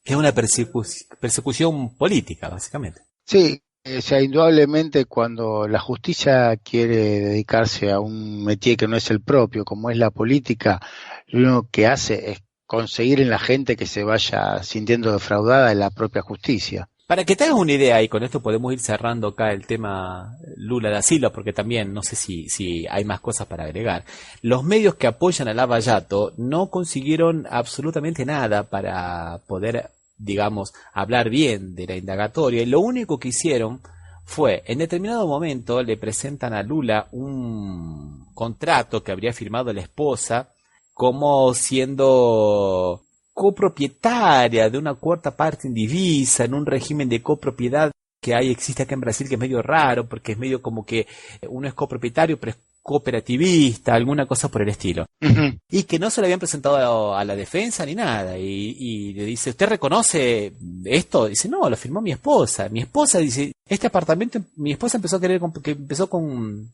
Es una persecución política, básicamente. Sí, o sea, indudablemente cuando la justicia quiere dedicarse a un métier que no es el propio, como es la política, lo único que hace es conseguir en la gente que se vaya sintiendo defraudada de la propia justicia. Para que te hagas una idea, y con esto podemos ir cerrando acá el tema Lula da Silva, porque también no sé si hay más cosas para agregar. Los medios que apoyan a Lava Jato no consiguieron absolutamente nada para poder, digamos, hablar bien de la indagatoria, y lo único que hicieron fue, en determinado momento le presentan a Lula un contrato que habría firmado la esposa como siendo copropietaria de una cuarta parte indivisa en un régimen de copropiedad que existe acá en Brasil, que es medio raro, porque es medio como que uno es copropietario pero es cooperativista, alguna cosa por el estilo. Uh-huh. Y que no se le habían presentado a la defensa ni nada. Y le dice, ¿usted reconoce esto? Dice, no, lo firmó mi esposa. Mi esposa dice, este apartamento, mi esposa empezó a querer, que empezó con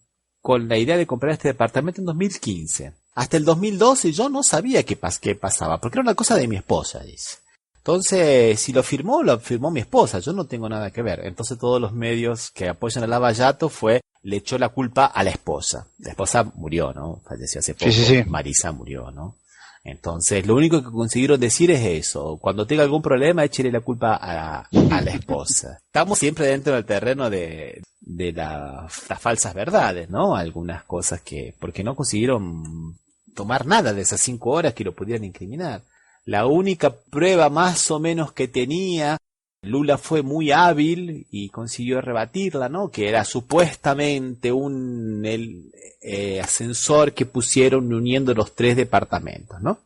la idea de comprar este departamento en 2015. Hasta el 2012 yo no sabía qué pasaba, porque era una cosa de mi esposa, dice. Entonces, si lo firmó mi esposa, yo no tengo nada que ver. Entonces todos los medios que apoyan a Lava Jato le echó la culpa a la esposa. La esposa murió, ¿no? Falleció hace poco. Sí. Marisa murió, ¿no? Entonces, lo único que consiguieron decir es eso. Cuando tenga algún problema, échele la culpa a la esposa. Estamos siempre dentro del terreno de las falsas verdades, ¿no? Algunas cosas porque no consiguieron tomar nada de esas 5 horas que lo pudieran incriminar. La única prueba más o menos que tenía, Lula fue muy hábil y consiguió rebatirla, ¿no? Que era supuestamente el ascensor que pusieron uniendo los 3 departamentos, ¿no?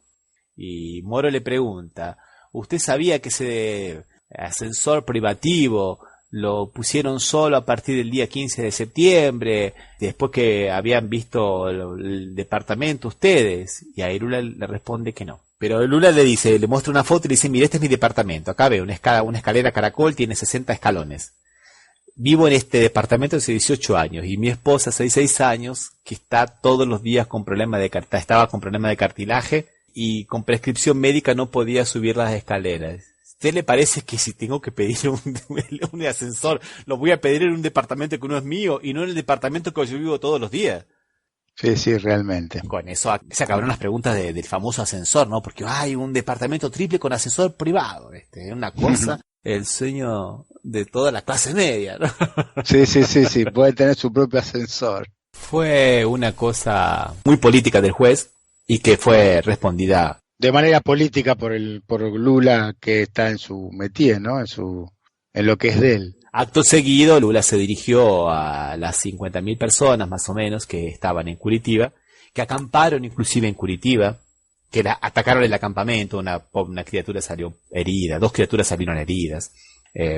Y Moro le pregunta, ¿usted sabía que ese ascensor privativo lo pusieron solo a partir del día 15 de septiembre, después que habían visto el departamento ustedes? Y ahí Lula le responde que no. Pero Lula le muestra una foto y le dice, mire, este es mi departamento. Acá ve una escalera caracol, tiene 60 escalones. Vivo en este departamento hace 18 años y mi esposa hace 6 años que está todos los días con estaba con problema de cartilaje y con prescripción médica no podía subir las escaleras. ¿Usted le parece que si tengo que pedir un ascensor, lo voy a pedir en un departamento que no es mío y no en el departamento que yo vivo todos los días? Sí, realmente. Con eso se acabaron las preguntas del famoso ascensor, ¿no? Porque hay un departamento triple con ascensor privado. Una cosa, el sueño de toda la clase media, ¿no? Sí, puede tener su propio ascensor. Fue una cosa muy política del juez y que fue respondida de manera política por Lula, que está en su métier, ¿no? En lo que es de él. Acto seguido, Lula se dirigió a las 50.000 personas, más o menos, que estaban en Curitiba, que acamparon inclusive en Curitiba, que atacaron el acampamento, una criatura salió herida, 2 criaturas salieron heridas,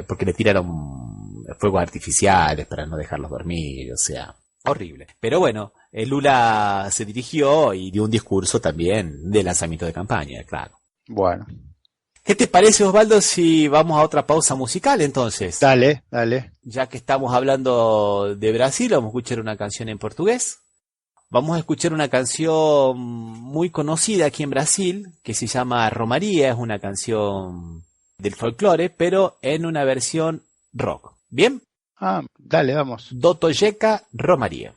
porque le tiraron fuegos artificiales para no dejarlos dormir, o sea, horrible. Pero bueno, Lula se dirigió y dio un discurso también de lanzamiento de campaña, claro. Bueno. ¿Qué te parece, Osvaldo, si vamos a otra pausa musical entonces? Dale. Ya que estamos hablando de Brasil, vamos a escuchar una canción en portugués. Vamos a escuchar una canción muy conocida aquí en Brasil, que se llama Romaría, es una canción del folclore, pero en una versión rock. ¿Bien? Dale, vamos. Doutor Jeca, Romaría.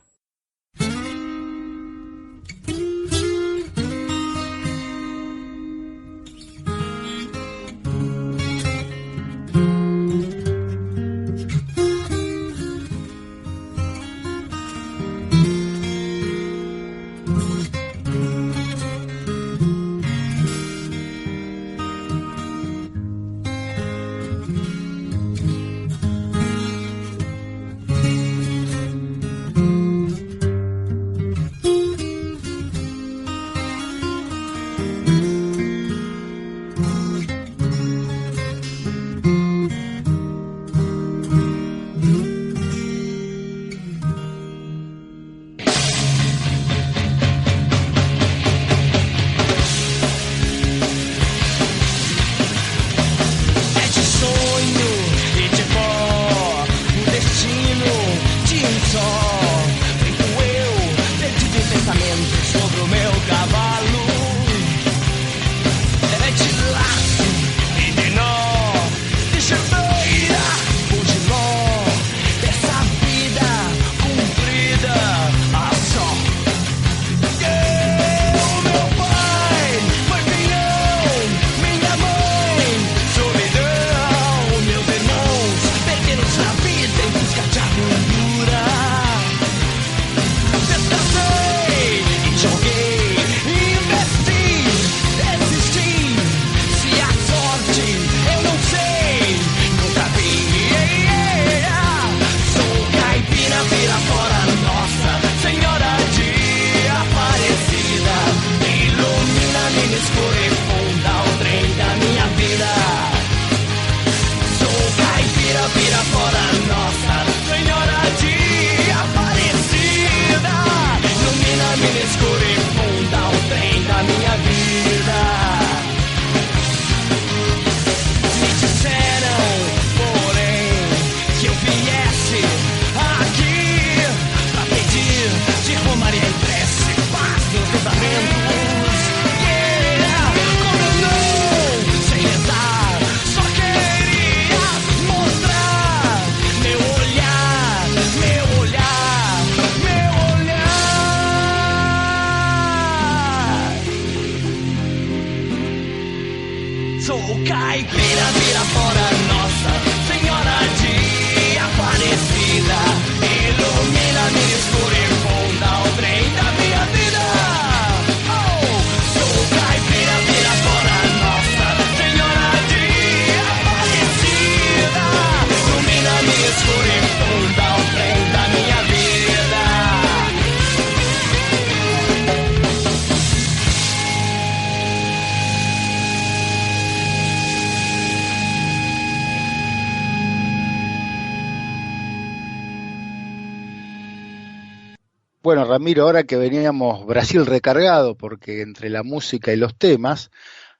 Bueno, Ramiro, ahora que veníamos Brasil recargado, porque entre la música y los temas,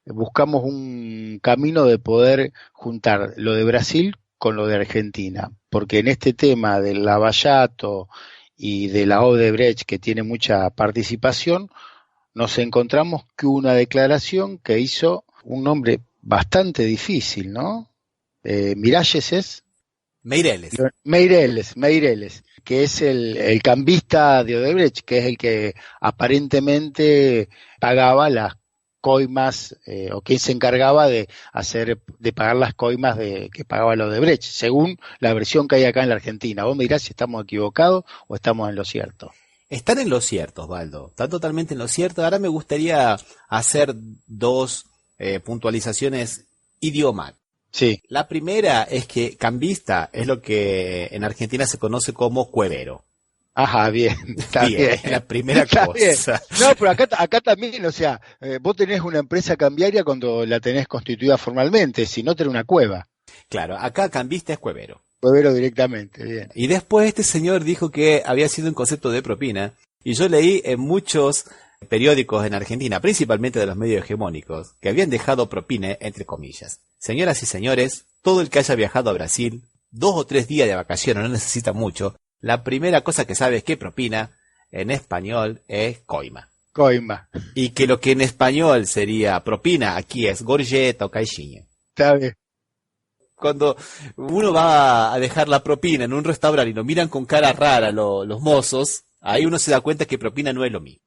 buscamos un camino de poder juntar lo de Brasil con lo de Argentina, porque en este tema del Lavallato y de la Odebrecht, que tiene mucha participación, nos encontramos que hubo una declaración que hizo un nombre bastante difícil, ¿no? Miralles es... Meireles. Meireles, que es el cambista de Odebrecht, que es el que aparentemente pagaba las coimas, o quien se encargaba de pagar las coimas que pagaba el Odebrecht, según la versión que hay acá en la Argentina. Vos me dirás si estamos equivocados o estamos en lo cierto. Están en lo cierto, Osvaldo. Están totalmente en lo cierto. Ahora me gustaría hacer dos puntualizaciones idiomáticas. Sí. La primera es que cambista es lo que en Argentina se conoce como cuevero. Ajá, bien, está bien. Es la primera Está cosa. bien. No, pero acá también, o sea, vos tenés una empresa cambiaria cuando la tenés constituida formalmente, si no tenés una cueva. Claro, acá cambista es cuevero. Cuevero directamente, bien. Y después este señor dijo que había sido un concepto de propina, y yo leí en muchos periódicos en Argentina, principalmente de los medios hegemónicos, que habían dejado propina entre comillas. Señoras y señores, todo el que haya viajado a Brasil, 2 o 3 días de vacaciones, no necesita mucho, la primera cosa que sabe es que propina, en español, es coima. Coima. Y que lo que en español sería propina, aquí es gorjeta o caixinha. Está bien. Cuando uno va a dejar la propina en un restaurante y lo miran con cara rara los mozos, ahí uno se da cuenta que propina no es lo mismo.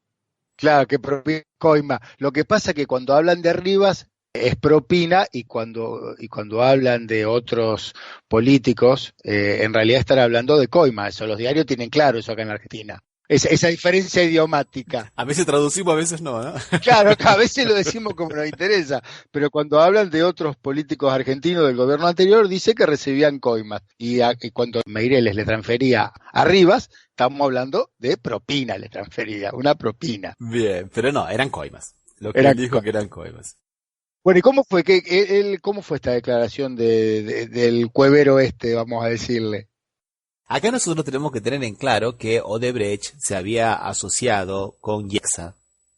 Claro, que propina coima. Lo que pasa es que cuando hablan de Rivas es propina y cuando hablan de otros políticos, en realidad están hablando de coima. Eso los diarios tienen claro eso acá en Argentina. Esa diferencia idiomática. A veces traducimos, a veces no, ¿no? Claro, a veces lo decimos como nos interesa, pero cuando hablan de otros políticos argentinos del gobierno anterior, dice que recibían coimas. Y cuando Meireles le transfería a Rivas, estamos hablando de propina, le transfería, una propina. Bien, pero no, eran coimas. Lo que Eran él dijo que eran coimas. Bueno, ¿y cómo fue cómo fue esta declaración del cuevero vamos a decirle? Acá nosotros tenemos que tener en claro que Odebrecht se había asociado con IEXA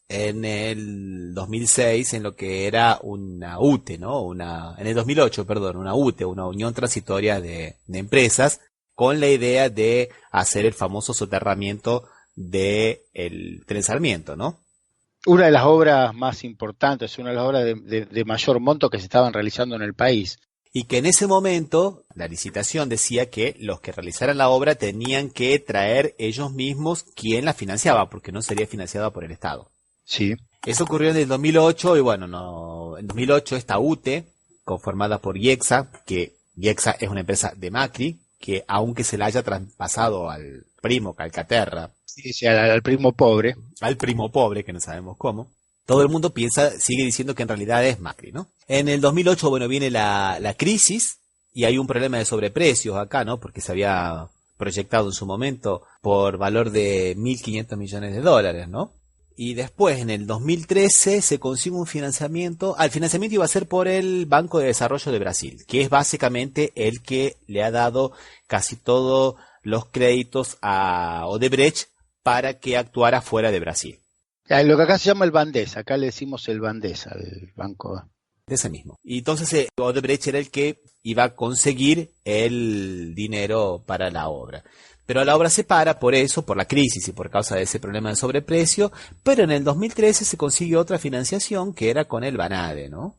en el 2006 en lo que era una UTE, ¿no? En el 2008, perdón, una UTE, una Unión Transitoria de Empresas, con la idea de hacer el famoso soterramiento del Tren Sarmiento, ¿no? Una de las obras más importantes, una de las obras de mayor monto que se estaban realizando en el país. Y que en ese momento la licitación decía que los que realizaran la obra tenían que traer ellos mismos quien la financiaba, porque no sería financiada por el Estado. Sí. Eso ocurrió en el 2008 y bueno, en 2008 esta UTE, conformada por IEXA, que IEXA es una empresa de Macri, que aunque se la haya traspasado al primo Calcaterra, Sí, al primo pobre. Al primo pobre, que no sabemos cómo, todo el mundo sigue diciendo que en realidad es Macri, ¿no? En el 2008, bueno, viene la crisis y hay un problema de sobreprecios acá, ¿no? Porque se había proyectado en su momento por valor de 1.500 millones de dólares, ¿no? Y después, en el 2013, se consigue un financiamiento. El financiamiento iba a ser por el Banco de Desarrollo de Brasil, que es básicamente el que le ha dado casi todos los créditos a Odebrecht para que actuara fuera de Brasil. Lo que acá se llama el Bandesa, acá le decimos el Bandesa, el banco. De ese mismo. Y entonces Odebrecht era el que iba a conseguir el dinero para la obra. Pero la obra se para por eso, por la crisis y por causa de ese problema de sobreprecio, pero en el 2013 se consigue otra financiación que era con el Banade, ¿no?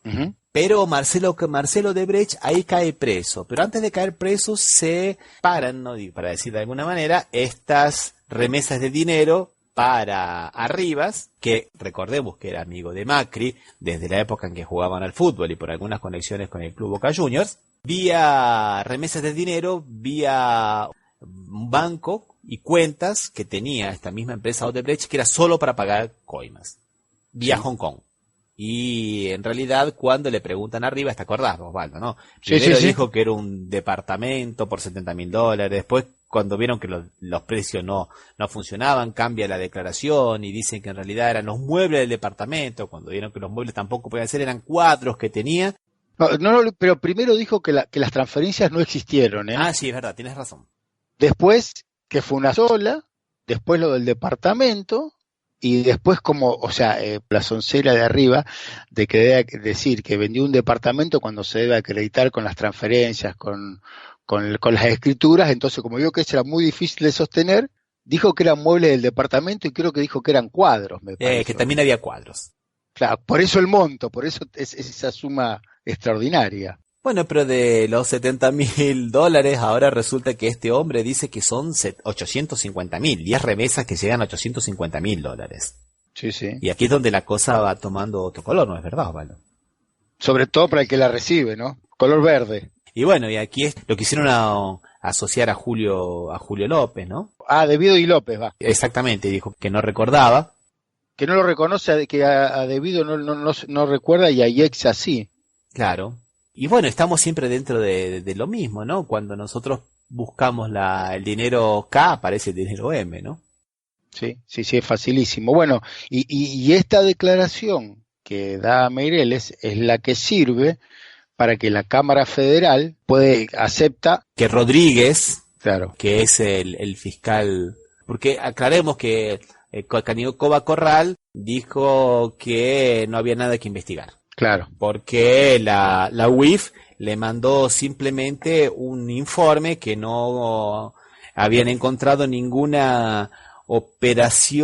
Uh-huh. Pero Marcelo Odebrecht ahí cae preso, pero antes de caer preso se paran, ¿no? Para decir de alguna manera, estas remesas de dinero para Arribas, que recordemos que era amigo de Macri desde la época en que jugaban al fútbol y por algunas conexiones con el Club Boca Juniors, vía remesas de dinero, vía un banco y cuentas que tenía esta misma empresa Odebrecht, que era solo para pagar coimas, vía Hong Kong. Y en realidad cuando le preguntan a Arribas, ¿te acordás, Osvaldo, no? Primero dijo que era un departamento por $70.000, después cuando vieron que los precios no funcionaban, cambia la declaración y dicen que en realidad eran los muebles del departamento, cuando vieron que los muebles tampoco podían ser, eran cuadros que tenía. No, pero primero dijo que las transferencias no existieron, ¿eh? Ah, sí, es verdad, tienes razón. Después, que fue una sola, después lo del departamento, y después como, o sea, la soncera de arriba de que debe decir que vendió un departamento cuando se debe acreditar con las transferencias, con las escrituras. Entonces, como vio que eso era muy difícil de sostener, dijo que eran muebles del departamento y creo que dijo que eran cuadros, me parece. Que también había cuadros. Claro, por eso el monto, por eso es esa suma extraordinaria. Bueno, pero de los $70.000, ahora resulta que este hombre dice que son 850.000, 10 remesas que llegan a $850.000. Sí, sí. Y aquí es donde la cosa va tomando otro color, ¿no es verdad, Osvaldo? Sobre todo para el que la recibe, ¿no? Color verde. Y bueno, y aquí lo quisieron asociar a Julio López, ¿no? Debido y López, va. Exactamente, dijo que no recordaba. Que no lo reconoce, que a Debido no recuerda, y a Yexa sí. Claro. Y bueno, estamos siempre dentro de lo mismo, ¿no? Cuando nosotros buscamos el dinero K, aparece el dinero M, ¿no? Sí, es facilísimo. Bueno, y esta declaración que da Meireles es la que sirve para que la Cámara Federal acepta que Rodríguez, claro, que es el fiscal, porque aclaremos que Canicoba Corral dijo que no había nada que investigar. Claro. Porque la UIF le mandó simplemente un informe que no habían encontrado ninguna operación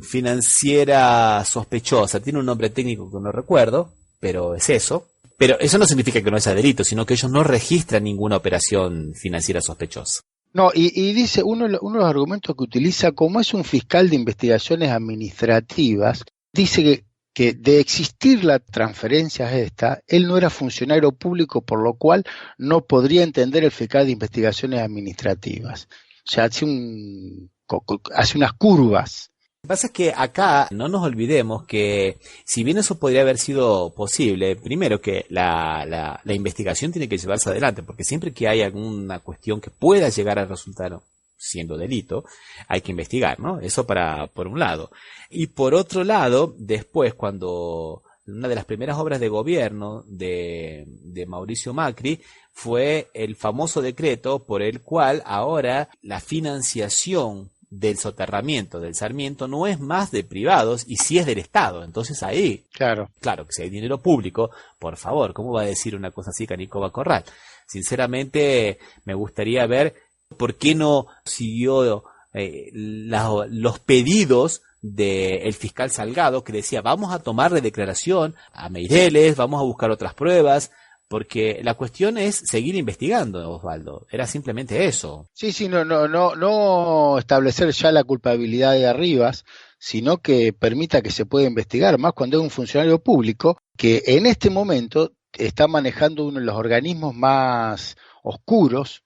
financiera sospechosa. Tiene un nombre técnico que no recuerdo, pero es eso. Pero eso no significa que no haya delito, sino que ellos no registran ninguna operación financiera sospechosa. No, y dice, uno de los argumentos que utiliza, como es un fiscal de investigaciones administrativas, dice que de existir la transferencia esta, él no era funcionario público, por lo cual no podría entender el fiscal de investigaciones administrativas. O sea, hace unas curvas. Lo que pasa es que acá no nos olvidemos que, si bien eso podría haber sido posible, primero que la investigación tiene que llevarse adelante, porque siempre que hay alguna cuestión que pueda llegar a resultar siendo delito, hay que investigar, ¿no? Eso por un lado. Y por otro lado, después, cuando una de las primeras obras de gobierno de Mauricio Macri fue el famoso decreto por el cual ahora la financiación del soterramiento del Sarmiento no es más de privados y sí es del Estado. Entonces ahí, claro que si hay dinero público, por favor, ¿cómo va a decir una cosa así Canicoba Corral? Sinceramente, me gustaría ver por qué no siguió los pedidos del fiscal Salgado, que decía, vamos a tomarle declaración a Meireles, vamos a buscar otras pruebas, porque la cuestión es seguir investigando, Osvaldo. Era simplemente eso. Sí, no establecer ya la culpabilidad de Arribas, sino que permita que se pueda investigar, más cuando es un funcionario público que en este momento está manejando uno de los organismos más oscuros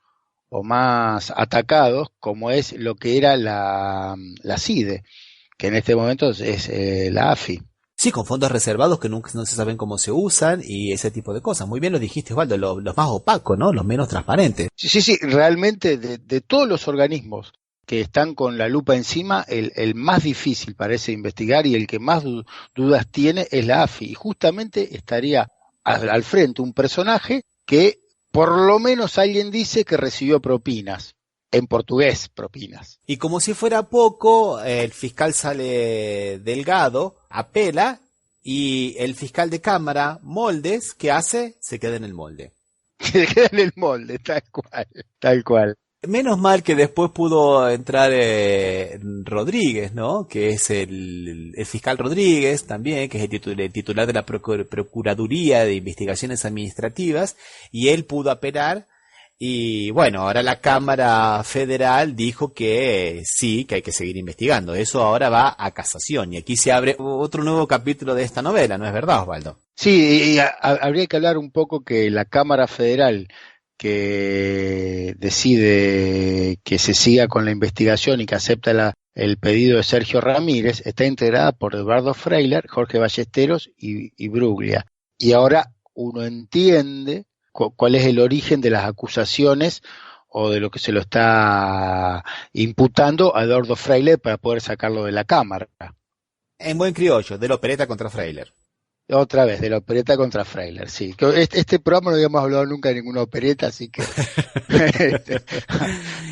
o más atacados, como es lo que era la CIDE, que en este momento es la AFI. Sí, con fondos reservados que nunca no se saben cómo se usan y ese tipo de cosas. Muy bien lo dijiste, Osvaldo, los más opacos, ¿no? Los menos transparentes. Sí, realmente de todos los organismos que están con la lupa encima, el más difícil parece investigar y el que más dudas tiene es la AFI. Y justamente estaría al frente un personaje que por lo menos alguien dice que recibió propinas. En portugués, propinas. Y como si fuera poco, el fiscal sale Delgado, apela, y el fiscal de Cámara, Moldes, ¿qué hace? Se queda en el molde. Se queda en el molde, tal cual. Menos mal que después pudo entrar Rodríguez, ¿no? Que es el fiscal Rodríguez también, que es el titular de la Procuraduría de Investigaciones Administrativas, y él pudo apelar. Y bueno, ahora la Cámara Federal dijo que sí, que hay que seguir investigando. Eso ahora va a casación y aquí se abre otro nuevo capítulo de esta novela, ¿no es verdad, Osvaldo? Sí, y habría que hablar un poco que la Cámara Federal que decide que se siga con la investigación y que acepta el pedido de Sergio Ramírez está integrada por Eduardo Freiler, Jorge Ballesteros y Bruglia. Y ahora uno entiende cuál es el origen de las acusaciones o de lo que se lo está imputando a Eduardo Freiler para poder sacarlo de la Cámara. En buen criollo, de la opereta contra Freiler. Otra vez, de la opereta contra Freyler, sí. Este programa no habíamos hablado nunca de ninguna opereta, así que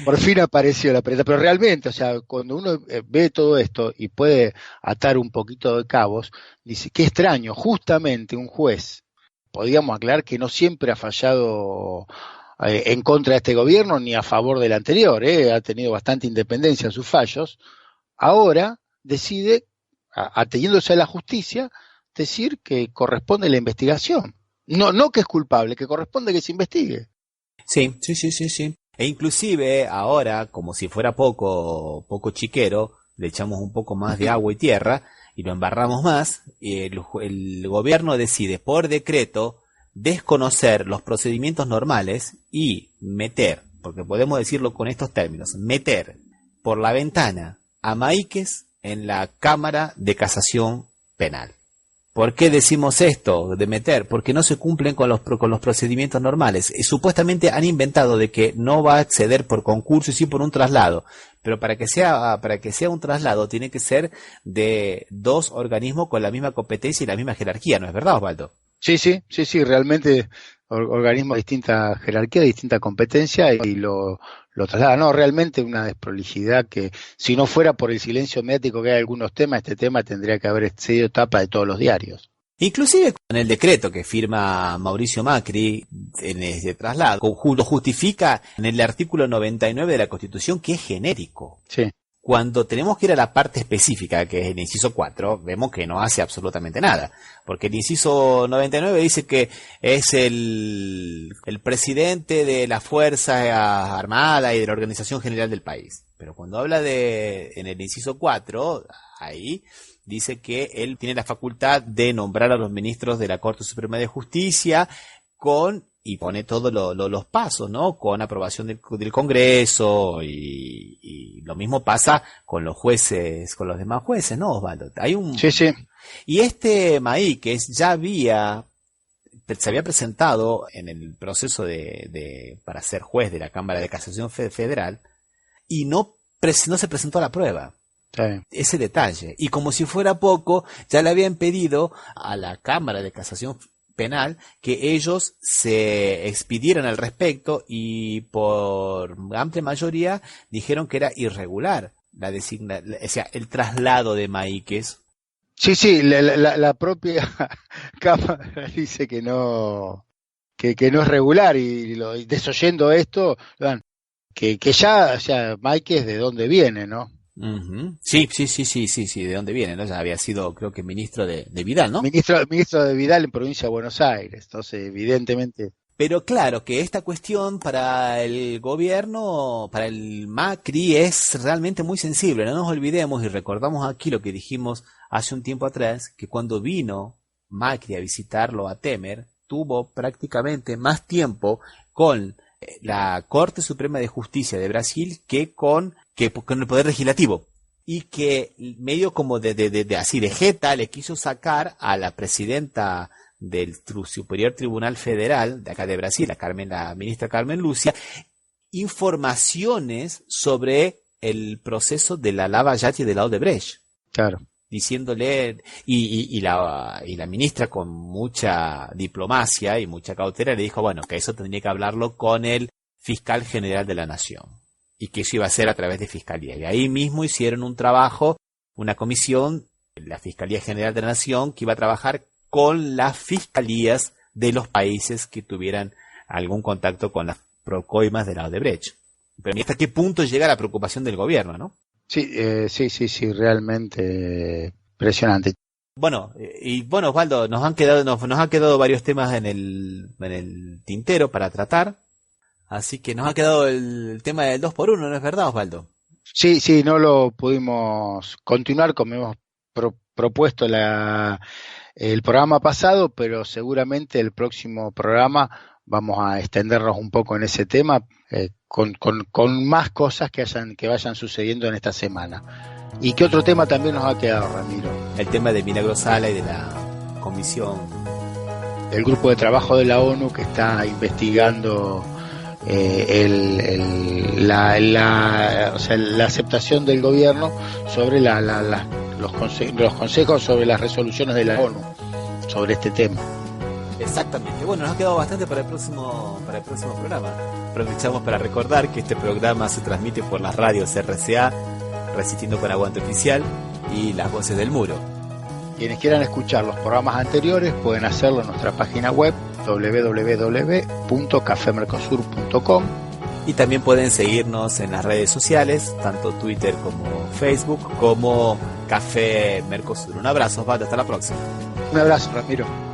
por fin apareció la opereta. Pero realmente, o sea, cuando uno ve todo esto y puede atar un poquito de cabos, dice, qué extraño, justamente un juez, podríamos aclarar que no siempre ha fallado en contra de este gobierno ni a favor del anterior, ha tenido bastante independencia en sus fallos, ahora decide, ateniéndose a la justicia, decir que corresponde la investigación. No que es culpable, que corresponde que se investigue. Sí. E inclusive ahora, como si fuera poco chiquero, le echamos un poco más de agua y tierra y lo embarramos más, y el gobierno decide por decreto desconocer los procedimientos normales y meter, porque podemos decirlo con estos términos, meter por la ventana a Máiquez en la Cámara de Casación Penal. ¿Por qué decimos esto de meter? Porque no se cumplen con los procedimientos normales. Supuestamente han inventado de que no va a acceder por concurso y sí por un traslado. Pero para que sea un traslado tiene que ser de dos organismos con la misma competencia y la misma jerarquía, ¿no es verdad, Osvaldo? Sí, realmente organismos de distinta jerarquía, de distinta competencia y lo traslada. No, realmente una desprolijidad que si no fuera por el silencio mediático que hay algunos temas, este tema tendría que haber sido tapa de todos los diarios. Inclusive con el decreto que firma Mauricio Macri en ese traslado, lo justifica en el artículo 99 de la Constitución, que es genérico. Sí. Cuando tenemos que ir a la parte específica, que es el inciso 4, vemos que no hace absolutamente nada. Porque el inciso 99 dice que es el presidente de la Fuerza Armada y de la Organización General del país. Pero cuando habla en el inciso 4, ahí dice que él tiene la facultad de nombrar a los ministros de la Corte Suprema de Justicia y pone todos los pasos, ¿no? Con aprobación del Congreso y lo mismo pasa con los jueces, con los demás jueces, ¿no, Osvaldo? Sí. Y Máiquez se había presentado en el proceso para ser juez de la Cámara de Casación Federal y no se presentó a la prueba. Sí. Ese detalle. Y como si fuera poco, ya le habían pedido a la Cámara de Casación Penal que ellos se expidieran al respecto y por amplia mayoría dijeron que era irregular o sea, el traslado de Máiquez. Sí, la propia Cámara dice que no es regular y desoyendo esto, que ya, o sea, Máiquez de dónde viene, ¿no? Uh-huh. Sí, ¿de dónde viene? ¿No? Ya había sido, creo que ministro de Vidal, ¿no? Ministro de Vidal en provincia de Buenos Aires, entonces evidentemente. Pero claro que esta cuestión para el gobierno, para el Macri, es realmente muy sensible. No nos olvidemos y recordamos aquí lo que dijimos hace un tiempo atrás, que cuando vino Macri a visitarlo a Temer, tuvo prácticamente más tiempo con la Corte Suprema de Justicia de Brasil que con el Poder Legislativo, y que medio como de jeta le quiso sacar a la presidenta del Superior Tribunal Federal de acá de Brasil, la ministra Carmen Lúcia, informaciones sobre el proceso de la Lava Jato y de la Odebrecht. Claro. Diciéndole, y la ministra con mucha diplomacia y mucha cautela le dijo, bueno, que eso tendría que hablarlo con el fiscal general de la Nación y que eso iba a ser a través de Fiscalía. Y ahí mismo hicieron un trabajo, una comisión, la Fiscalía General de la Nación, que iba a trabajar con las fiscalías de los países que tuvieran algún contacto con las procoimas de la Odebrecht. Pero ¿hasta qué punto llega la preocupación del gobierno, no? Sí, realmente impresionante. Bueno, Osvaldo, nos han quedado varios temas en el tintero para tratar, así que nos ha quedado el tema del 2x1, ¿no es verdad, Osvaldo? Sí, no lo pudimos continuar como hemos propuesto el programa pasado, pero seguramente el próximo programa vamos a extendernos un poco en ese tema, con más cosas que vayan sucediendo en esta semana. ¿Y qué otro tema también nos ha quedado, Ramiro? El tema de Milagro Sala y de la comisión. El grupo de trabajo de la ONU que está investigando la aceptación del gobierno sobre los consejos sobre las resoluciones de la ONU, sobre este tema. Exactamente. Bueno, nos ha quedado bastante para el próximo programa. Aprovechamos para recordar que este programa se transmite por las radios RCA, Resistiendo con Aguante Oficial, y Las Voces del Muro. Quienes quieran escuchar los programas anteriores pueden hacerlo en nuestra página web www.cafemercosur.com, y también pueden seguirnos en las redes sociales, tanto Twitter como Facebook, como Café Mercosur. Un abrazo, Osvaldo, hasta la próxima. Un abrazo, Ramiro.